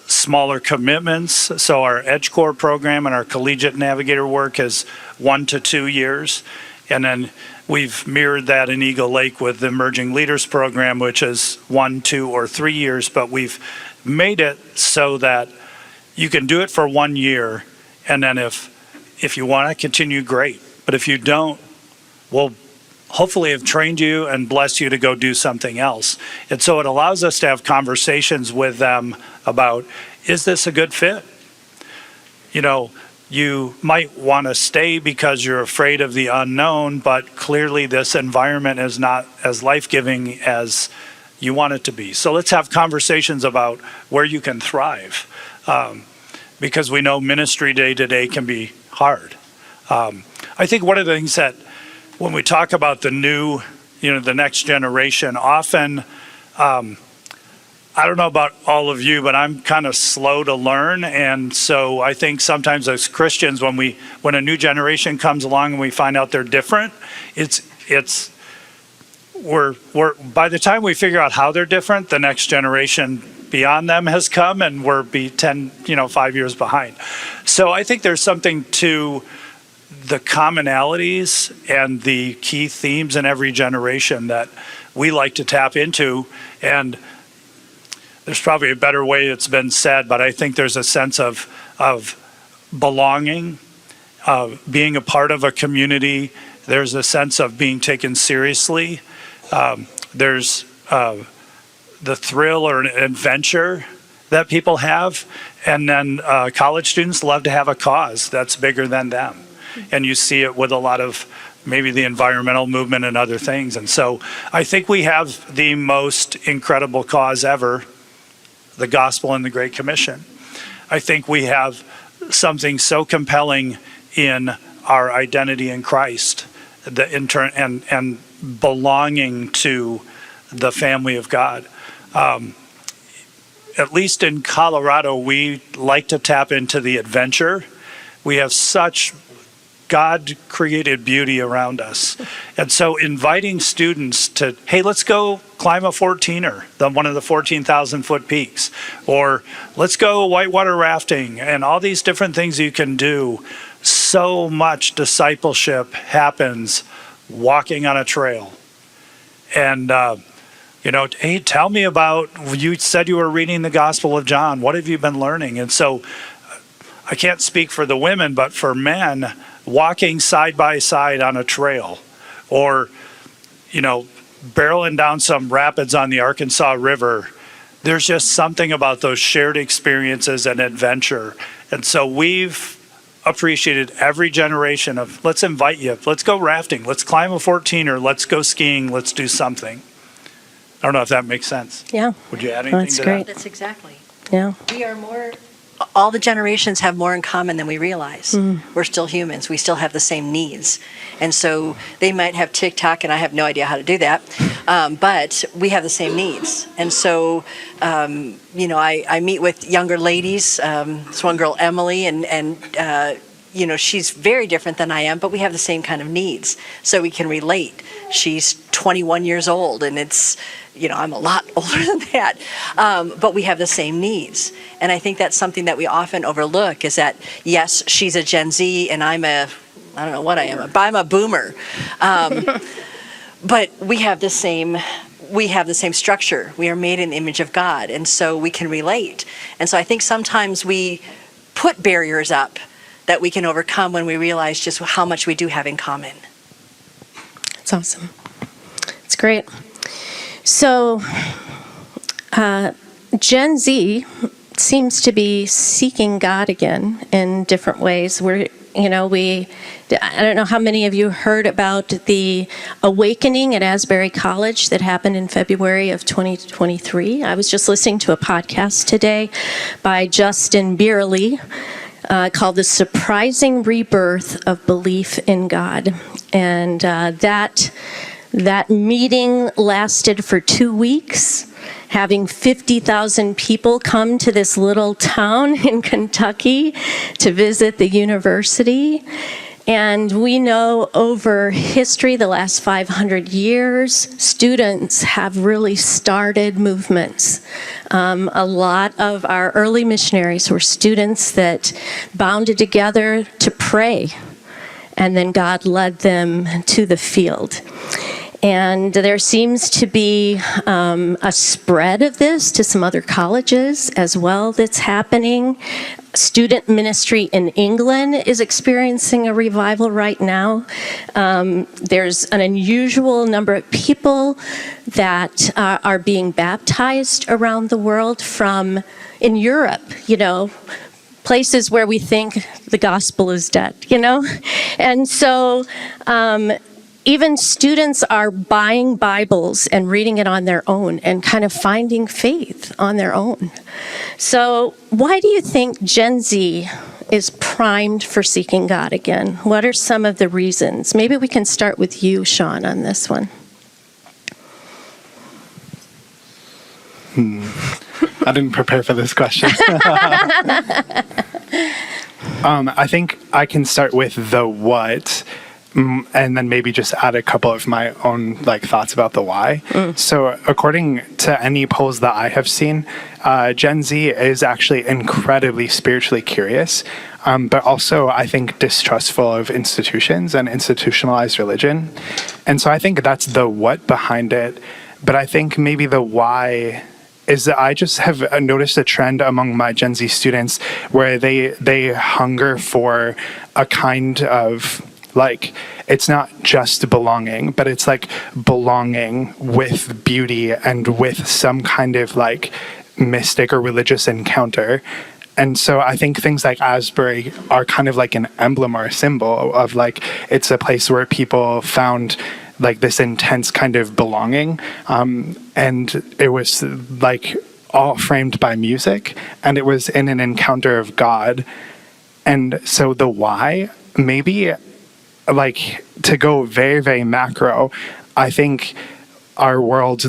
smaller commitments. So our Edge Corps program and our collegiate navigator work is 1 to 2 years. And then we've mirrored that in Eagle Lake with the Emerging Leaders Program, which is 1, 2, or 3 years, but we've made it so that you can do it for 1 year, and then if you want to continue, great. But if you don't, we'll hopefully have trained you and blessed you to go do something else. And so it allows us to have conversations with them about, is this a good fit? You know, you might want to stay because you're afraid of the unknown, but clearly this environment is not as life-giving as you want it to be. So let's have conversations about where you can thrive, because we know ministry day to day can be hard. I think one of the things that when we talk about the new, the next generation, often, I don't know about all of you, but I'm kind of slow to learn. And so I think sometimes as Christians, when a new generation comes along and we find out they're different, we're by the time we figure out how they're different, the next generation beyond them has come and we're 5 years behind. So I think there's something to the commonalities and the key themes in every generation that we like to tap into. And there's probably a better way it's been said, but I think there's a sense of belonging, being a part of a community. There's a sense of being taken seriously. There's the thrill or an adventure that people have. And then college students love to have a cause that's bigger than them. And you see it with a lot of maybe the environmental movement and other things. And so I think we have the most incredible cause ever, the gospel and the Great Commission. I think we have something so compelling in our identity in Christ, and belonging to the family of God. At least in Colorado, we like to tap into the adventure. We have such God-created beauty around us. And so inviting students to, hey, let's go climb a 14er, one of the 14,000-foot peaks, or let's go whitewater rafting, and all these different things you can do. So much discipleship happens walking on a trail. And, hey, tell me about, you said you were reading the Gospel of John. What have you been learning? And so I can't speak for the women, but for men, walking side by side on a trail, or, barreling down some rapids on the Arkansas River, there's just something about those shared experiences and adventure. And so we've appreciated every generation of, let's invite you, let's go rafting, let's climb a 14er, let's go skiing, let's do something. I don't know if that makes sense. Yeah. Would you add anything That's to great. That's exactly. Yeah. We are all the generations have more in common than we realize. We're still humans. We still have the same needs. And so they might have TikTok, and I have no idea how to do that, but we have the same needs. And so, I meet with younger ladies. This one girl, Emily, and she's very different than I am, but we have the same kind of needs. So we can relate. She's 21 years old, and I'm a lot older than that, but we have the same needs. And I think that's something that we often overlook, is that, yes, she's a Gen Z, and I don't know what I am, but I'm a boomer. But we have the same structure. We are made in the image of God, and so we can relate. And so I think sometimes we put barriers up that we can overcome when we realize just how much we do have in common. That's awesome. It's great. So, Gen Z seems to be seeking God again in different ways. I don't know how many of you heard about the awakening at Asbury College that happened in February of 2023. I was just listening to a podcast today by Justin Bierley called The Surprising Rebirth of Belief in God. And that meeting lasted for 2 weeks, having 50,000 people come to this little town in Kentucky to visit the university. And we know over history, the last 500 years, students have really started movements. A lot of our early missionaries were students that bounded together to pray and then God led them to the field. And there seems to be a spread of this to some other colleges as well that's happening. Student ministry in England is experiencing a revival right now. There's an unusual number of people that are being baptized around the world from in Europe, places where we think the gospel is dead, And so even students are buying Bibles and reading it on their own and kind of finding faith on their own. So why do you think Gen Z is primed for seeking God again? What are some of the reasons? Maybe we can start with you, Sean, on this one. I didn't prepare for this question. I think I can start with the what, and then maybe just add a couple of my own thoughts about the why. So according to any polls that I have seen, Gen Z is actually incredibly spiritually curious, but also I think distrustful of institutions and institutionalized religion. And so I think that's the what behind it. But I think maybe the why is that I just have noticed a trend among my Gen Z students where they hunger for a kind of it's not just belonging, but it's belonging with beauty and with some kind of mystic or religious encounter. And so I think things like Asbury are kind of an emblem or a symbol of it's a place where people found this intense kind of belonging. And it was all framed by music, and it was in an encounter of God. And so the why, maybe to go very, very macro, I think our world,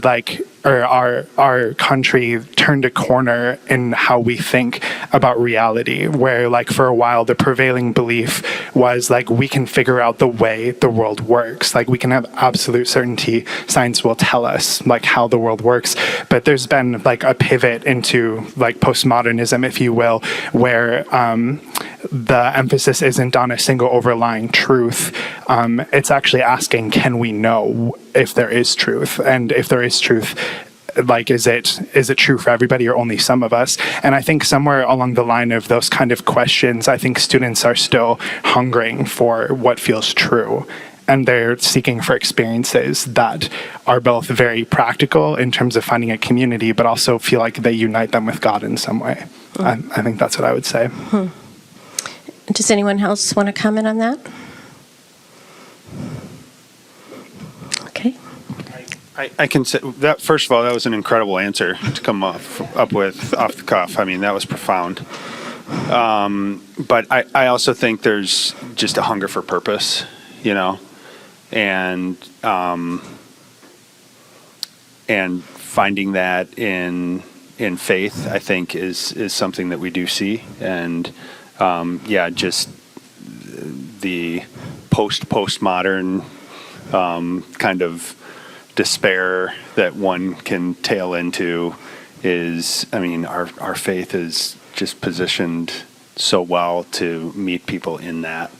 or our country turned a corner in how we think about reality, where for a while the prevailing belief was we can figure out the way the world works, we can have absolute certainty, science will tell us how the world works. But there's been a pivot into postmodernism, if you will, where the emphasis isn't on a single overlying truth. It's actually asking, can we know if there is truth? And if there is truth, is it true for everybody or only some of us? And I think somewhere along the line of those kind of questions, I think students are still hungering for what feels true. And they're seeking for experiences that are both very practical in terms of finding a community, but also feel like they unite them with God in some way. I think that's what I would say. Does anyone else want to comment on that? Okay. I can say that, first of all, that was an incredible answer to come up with off the cuff. I mean, that was profound. But I also think there's just a hunger for purpose, and finding that in faith, I think is something that we do see. And just the postmodern kind of despair that one can tail into is, our faith is just positioned so well to meet people in that.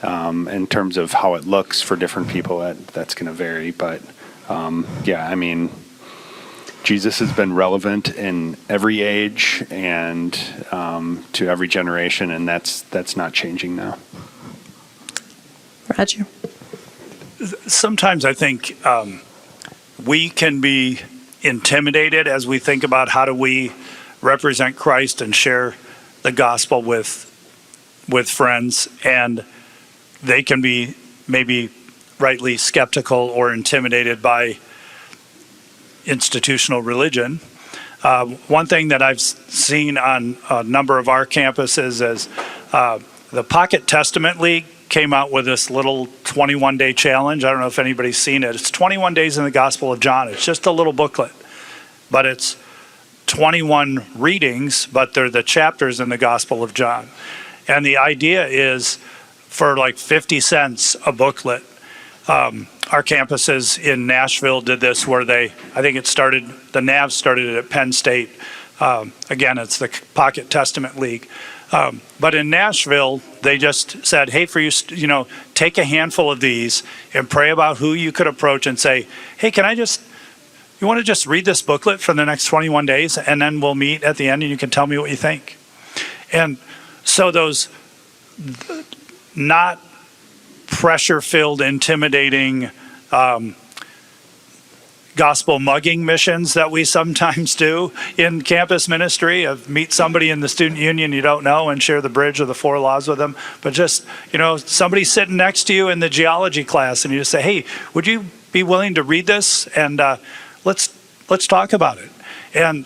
In terms of how it looks for different people, that's going to vary. But Jesus has been relevant in every age and to every generation, and that's not changing now. Roger. Sometimes I think we can be intimidated as we think about how do we represent Christ and share the gospel with friends, and they can be maybe rightly skeptical or intimidated by institutional religion. One thing that I've seen on a number of our campuses is the Pocket Testament League came out with this little 21-day challenge. I don't know if anybody's seen it. It's 21 days in the Gospel of John. It's just a little booklet, but it's 21 readings, but they're the chapters in the Gospel of John. And the idea is for 50 cents a booklet. Our campuses in Nashville did this where the NAV started it at Penn State. Again, it's the Pocket Testament League. But in Nashville, they just said, hey, for you, take a handful of these and pray about who you could approach and say, hey, you want to just read this booklet for the next 21 days and then we'll meet at the end and you can tell me what you think. And so those not pressure-filled, intimidating gospel mugging missions that we sometimes do in campus ministry of meet somebody in the student union you don't know and share the bridge of the 4 laws with them. But just, somebody sitting next to you in the geology class and you just say, hey, would you be willing to read this? And let's talk about it. And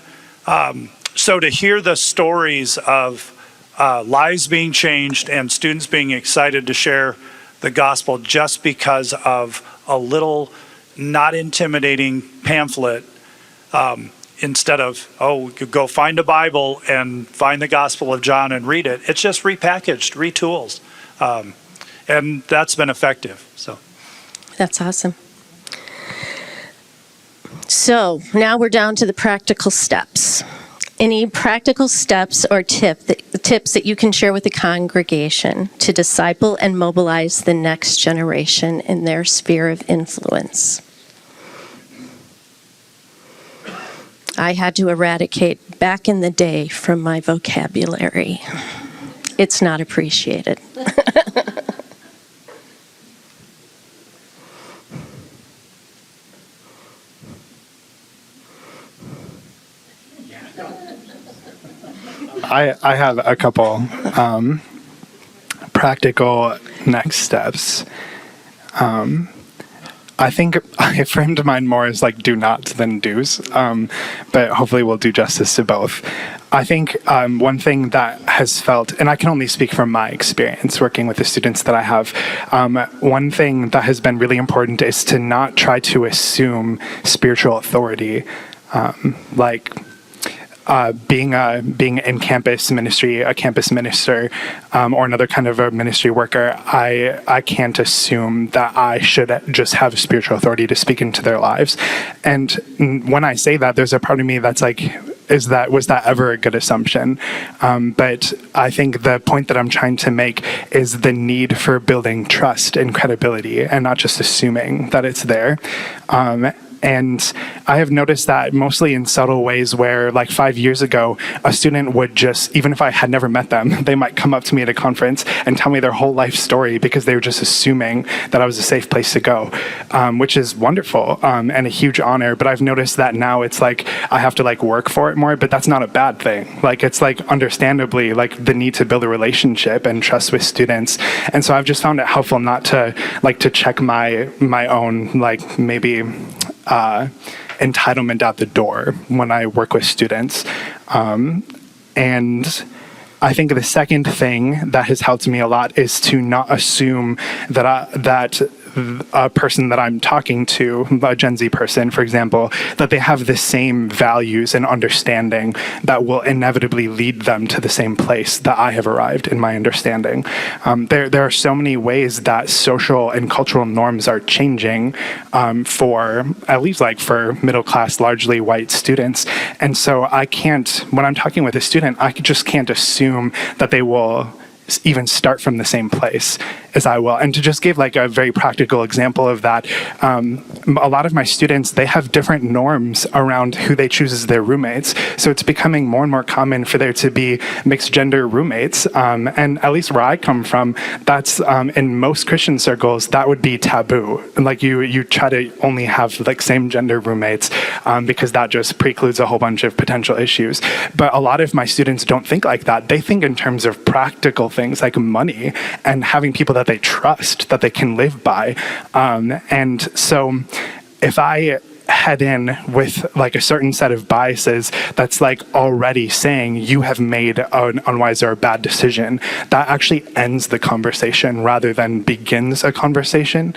so to hear the stories of lives being changed and students being excited to share the gospel just because of a little not intimidating pamphlet, instead of, go find a Bible and find the Gospel of John and read it. It's just repackaged, retools. And that's been effective. So That's awesome. So now we're down to the practical steps. Any practical steps or tips that you can share with the congregation to disciple and mobilize the next generation in their sphere of influence? I had to eradicate back in the day from my vocabulary. It's not appreciated. I have a couple practical next steps. I think I framed mine more as like do nots than do's, but hopefully we'll do justice to both. I think one thing that has felt, and I can only speak from my experience working with the students that I have, one thing that has been really important is to not try to assume spiritual authority, being in campus ministry, a campus minister, or another kind of a ministry worker, I can't assume that I should just have spiritual authority to speak into their lives. And when I say that, there's a part of me that's like, was that ever a good assumption? But I think the point that I'm trying to make is the need for building trust and credibility and not just assuming that it's there. And I have noticed that mostly in subtle ways where, like 5 years ago, a student would just, even if I had never met them, they might come up to me at a conference and tell me their whole life story because they were just assuming that I was a safe place to go, which is wonderful and a huge honor. But I've noticed that now it's like I have to like work for it more, but that's not a bad thing. Like it's like understandably like the need to build a relationship and trust with students. And so I've just found it helpful not to like to check my own like maybe entitlement out the door when I work with students. And I think the second thing that has helped me a lot is to not assume that a person that I'm talking to, a Gen Z person, for example, that they have the same values and understanding that will inevitably lead them to the same place that I have arrived in my understanding. There are so many ways that social and cultural norms are changing for, at least like for middle class, largely white students. And so I can't, when I'm talking with a student, I just can't assume that they will even start from the same place as I will. And to just give like a very practical example of that, a lot of my students, they have different norms around who they choose as their roommates. So it's becoming more and more common for there to be mixed gender roommates. And at least where I come from, that's in most Christian circles, that would be taboo. And like you try to only have like same gender roommates because that just precludes a whole bunch of potential issues. But a lot of my students don't think like that. They think in terms of practical things like money and having people that they trust, that they can live by. And so if I head in with like a certain set of biases that's like already saying you have made an unwise or a bad decision, that actually ends the conversation rather than begins a conversation.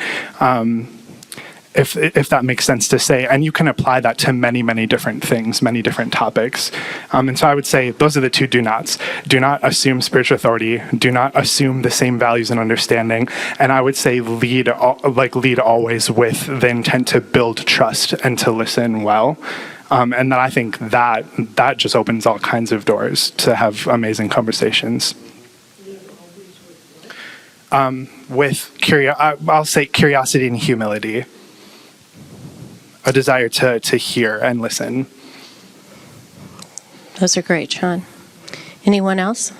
If that makes sense to say, and you can apply that to many, many different things, many different topics. And so I would say those are the two do nots. Do not assume spiritual authority. Do not assume the same values and understanding. And I would say lead always with the intent to build trust and to listen well. And then I think that just opens all kinds of doors to have amazing conversations. I'll say curiosity and humility, a desire to hear and listen. Those are great, Sean. Anyone else?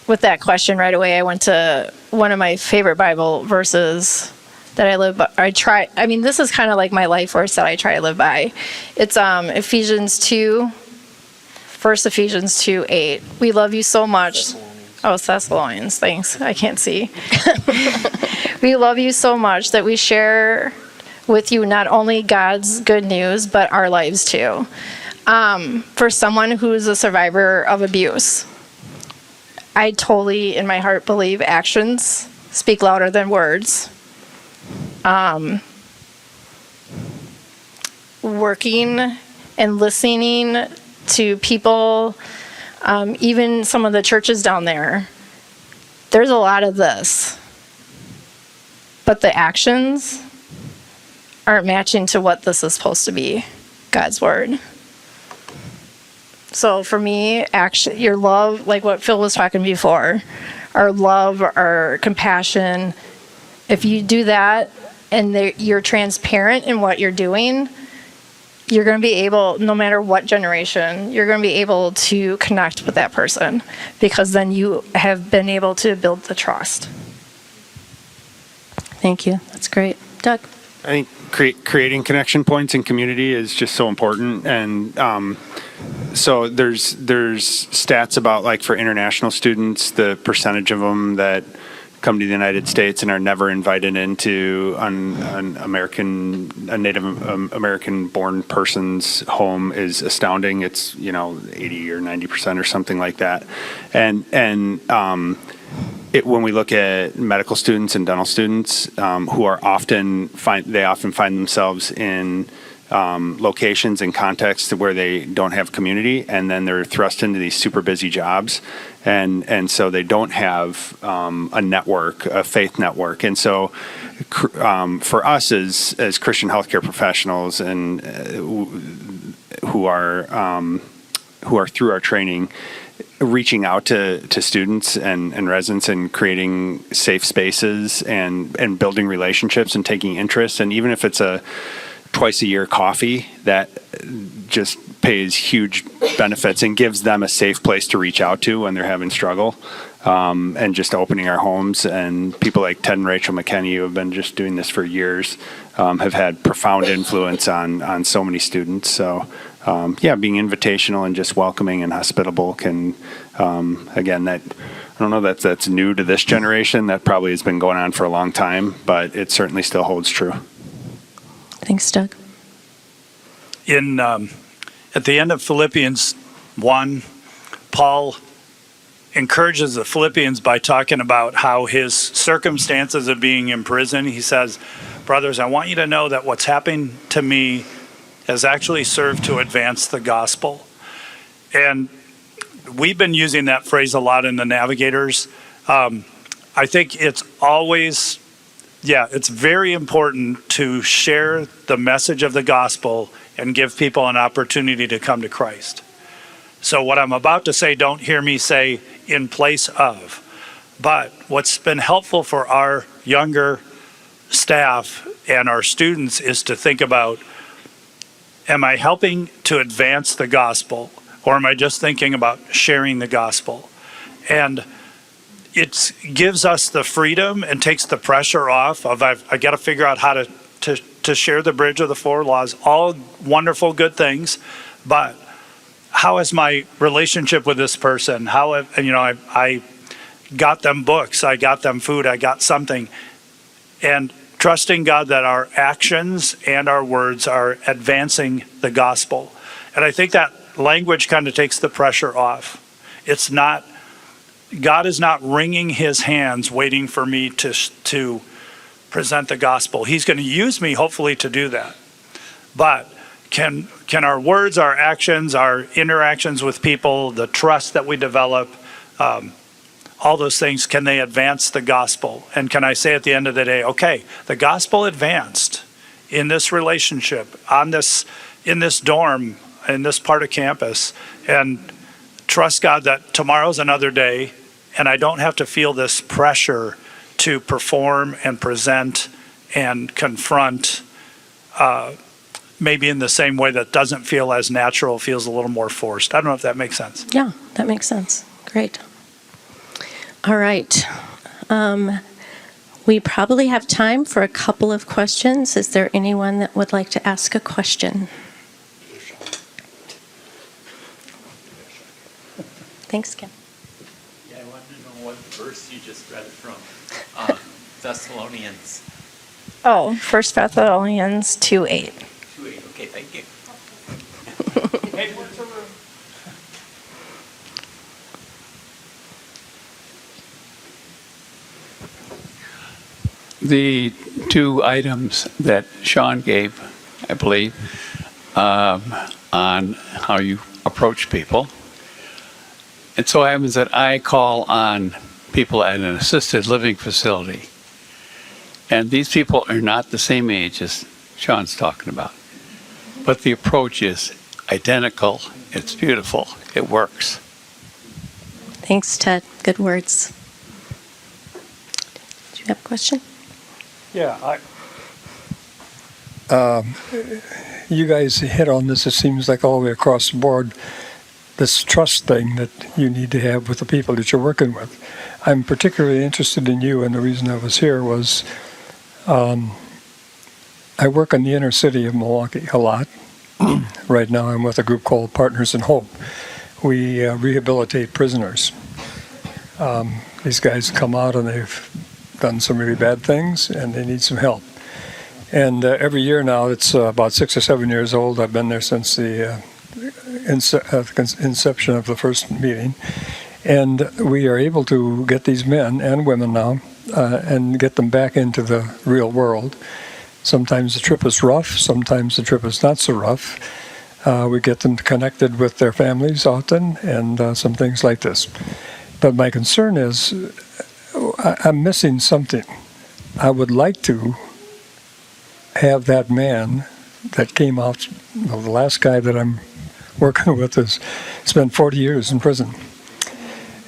With that question right away, I went to one of my favorite Bible verses that I live by. This is kind of like my life verse that I try to live by. It's Ephesians 2:8. We love you so much. Oh, Thessalonians, thanks. I can't see. We love you so much that we share with you not only God's good news, but our lives too. For someone who's a survivor of abuse, I totally, in my heart, believe actions speak louder than words. Working and listening to people, even some of the churches down there's a lot of this. But the actions aren't matching to what this is supposed to be, God's word. So for me, your love, like what Phil was talking before, our love, our compassion, if you do that and you're transparent in what you're doing, you're going to be able, no matter what generation, you're going to be able to connect with that person, because then you have been able to build the trust. Thank you. That's great. Doug? I think creating connection points in community is just so important. And so there's stats about, like, for international students, the percentage of them that come to the United States and are never invited into a Native American born person's home is astounding. It's 80 or 90% or something like that. And when we look at medical students and dental students who are often find themselves in locations and contexts where they don't have community, and then they're thrust into these super busy jobs, and so they don't have a network, a faith network. And so for us as Christian healthcare professionals and who are through our training, reaching out to students and residents and creating safe spaces and building relationships and taking interest, and even if it's a twice a year coffee, that just pays huge benefits and gives them a safe place to reach out to when they're having struggle. And just opening our homes, and people like Ted and Rachel McKenney, who have been just doing this for years, have had profound influence on so many students. So being invitational and just welcoming and hospitable can, again, that I don't know that's new to this generation. That probably has been going on for a long time, but it certainly still holds true. Thanks, Doug. At the end of Philippians 1, Paul encourages the Philippians by talking about how his circumstances of being in prison. He says, brothers, I want you to know that what's happened to me has actually served to advance the gospel. And we've been using that phrase a lot in the Navigators. I think it's always, it's very important to share the message of the gospel and give people an opportunity to come to Christ. So what I'm about to say, don't hear me say in place of. But what's been helpful for our younger staff and our students is to think about, am I helping to advance the gospel, or am I just thinking about sharing the gospel? And it gives us the freedom and takes the pressure off of I got to figure out how to share the bridge of the four laws. All wonderful, good things, but how is my relationship with this person? I got them books, I got them food, I got something, and trusting God that our actions and our words are advancing the gospel. And I think that language kind of takes the pressure off. It's not, God is not wringing his hands waiting for me to present the gospel. He's going to use me hopefully to do that. But can our words, our actions, our interactions with people, the trust that we develop, all those things, can they advance the gospel? And can I say at the end of the day, okay, the gospel advanced in this relationship, in this dorm, in this part of campus, and trust God that tomorrow's another day, and I don't have to feel this pressure to perform and present and confront, maybe in the same way that doesn't feel as natural, feels a little more forced. I don't know if that makes sense. Yeah, that makes sense. Great. All right. We probably have time for a couple of questions. Is there anyone that would like to ask a question? Thanks, Kim. Yeah, I wanted to know what verse you just read from. Thessalonians Oh, 1 Thessalonians 2:8. 2:8. Okay, thank you. Hey, where's the room? The two items that Sean gave, I believe, on how you approach people. It so happens that I call on people at an assisted living facility. And these people are not the same age as Sean's talking about. But the approach is identical. It's beautiful. It works. Thanks, Ted. Good words. Do you have a question? Yeah, you guys hit on this, it seems like all the way across the board, this trust thing that you need to have with the people that you're working with. I'm particularly interested in you, and the reason I was here was I work in the inner city of Milwaukee a lot. Right now I'm with a group called Partners in Hope. We rehabilitate prisoners. These guys come out and they've done some really bad things and they need some help. And every year now, it's about 6 or 7 years old. I've been there since the inception of the first meeting. And we are able to get these men and women now and get them back into the real world. Sometimes the trip is rough, sometimes the trip is not so rough. We get them connected with their families often and some things like this. But my concern is I'm missing something. I would like to have that man that came out, the last guy that I'm working with has spent 40 years in prison.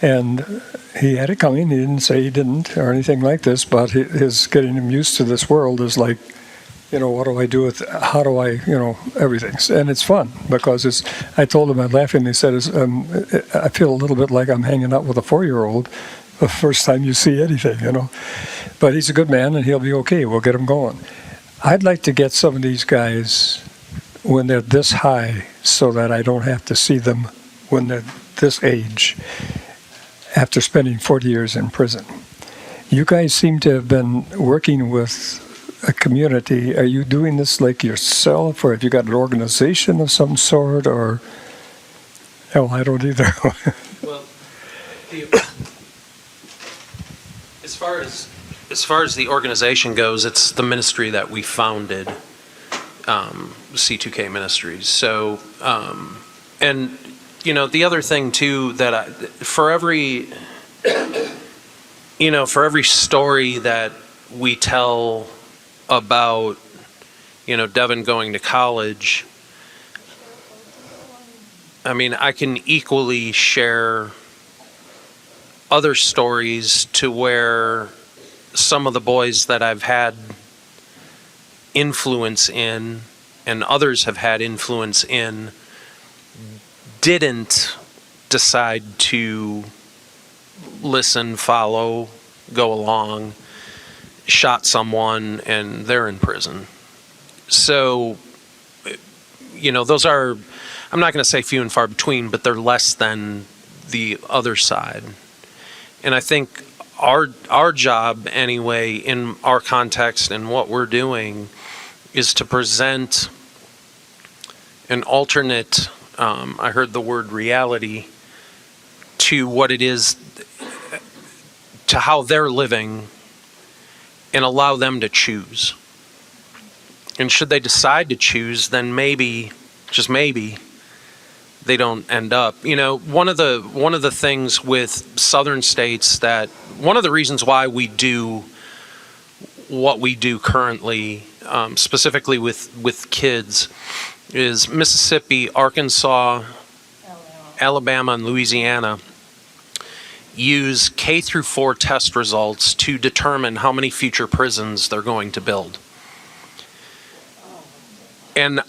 And he had it coming. He didn't say he didn't or anything like this, but his getting him used to this world is like, what do I do with, how do I, everything. And it's fun because I told him, I laughingly said, I feel a little bit like I'm hanging out with a 4-year-old the first time you see anything, But he's a good man and he'll be okay. We'll get him going. I'd like to get some of these guys when they're this high so that I don't have to see them when they're this age after spending 40 years in prison. You guys seem to have been working with a community. Are you doing this like yourself, or have you got an organization of some sort, or? Oh, I don't either. Well, as far as the organization goes, it's the ministry that we founded, C2K Ministries. So, and the other thing too that for every story that we tell about, Devin going to college, I can equally share other stories to where some of the boys that I've had influence in and others have had influence in didn't decide to listen, follow, go along, shot someone, and they're in prison. So, those are, I'm not going to say few and far between, but they're less than the other side. And I think our job anyway, in our context and what we're doing, is to present an alternate, I heard the word reality, to what it is, to how they're living, and allow them to choose. And should they decide to choose, then maybe, just maybe, they don't end up. One of the things with southern states, that one of the reasons why we do what we do currently, specifically with kids, is Mississippi, Arkansas, Alabama, and Louisiana use K through 4 test results to determine how many future prisons they're going to build. And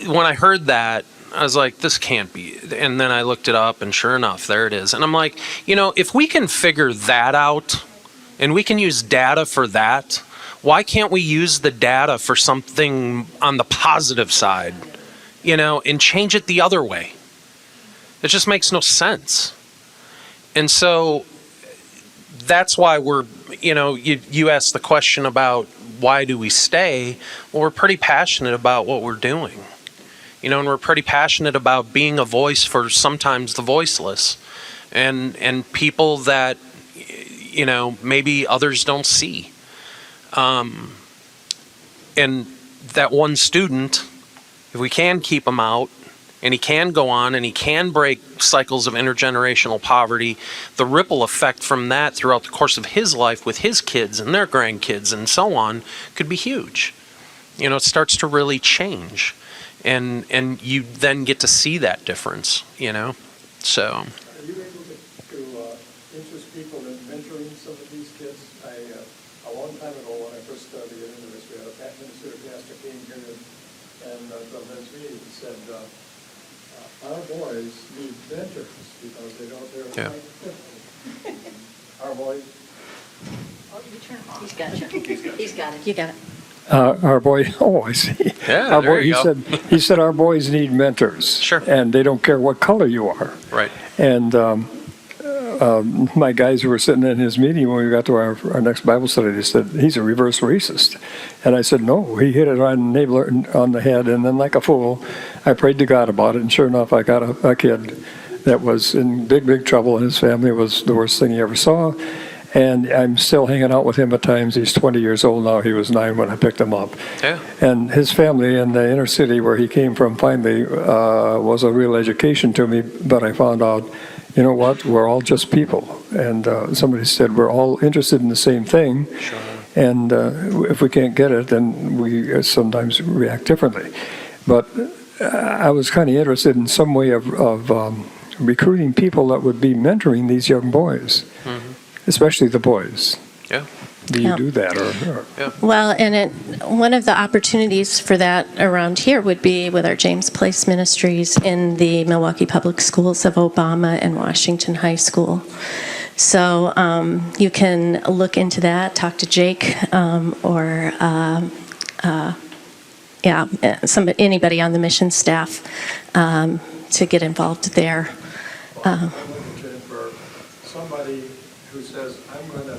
when I heard that, I was like, this can't be. And then I looked it up, and sure enough, there it is. And I'm like, if we can figure that out and we can use data for that, why can't we use the data for something on the positive side, and change it the other way? It just makes no sense. And so that's why we're, you asked the question about why do we stay? Well, we're pretty passionate about what we're doing, and we're pretty passionate about being a voice for sometimes the voiceless and people that, maybe others don't see. And that one student, if we can keep him out, and he can go on and he can break cycles of intergenerational poverty, the ripple effect from that throughout the course of his life with his kids and their grandkids and so on could be huge. It starts to really change. And you then get to see that difference, So. Are you able to interest people in mentoring some of these kids? A long time ago, when I first started to get into this, we had a minister pastor came here and the men's meeting said, our boys need mentors because they're Yeah. Our boys. Oh, you turn him off. He's got it. He's got it. You got it. Our boy, oh, I see. Yeah, our there boy, you go. He said our boys need mentors. Sure. And they don't care what color you are. Right. And my guys who were sitting in his meeting when we got to our next Bible study, they said, he's a reverse racist. And I said, no, he hit it on the head. And then like a fool, I prayed to God about it. And sure enough, I got a kid that was in big trouble. And his family was the worst thing he ever saw. And I'm still hanging out with him at times. He's 20 years old now. He was 9 when I picked him up. Yeah. And his family in the inner city where he came from finally was a real education to me. But I found out, you know what, we're all just people. And somebody said we're all interested in the same thing. Sure. And if we can't get it, then we sometimes react differently. But I was kind of interested in some way of recruiting people that would be mentoring these young boys. Mm-hmm. Especially the boys. Yeah. Do you do that? Or? Yeah. Well, and one of the opportunities for that around here would be with our James Place Ministries in the Milwaukee Public Schools of Obama and Washington High School. So you can look into that, talk to Jake or anybody on the mission staff to get involved there. I'm looking for somebody who says, I'm going to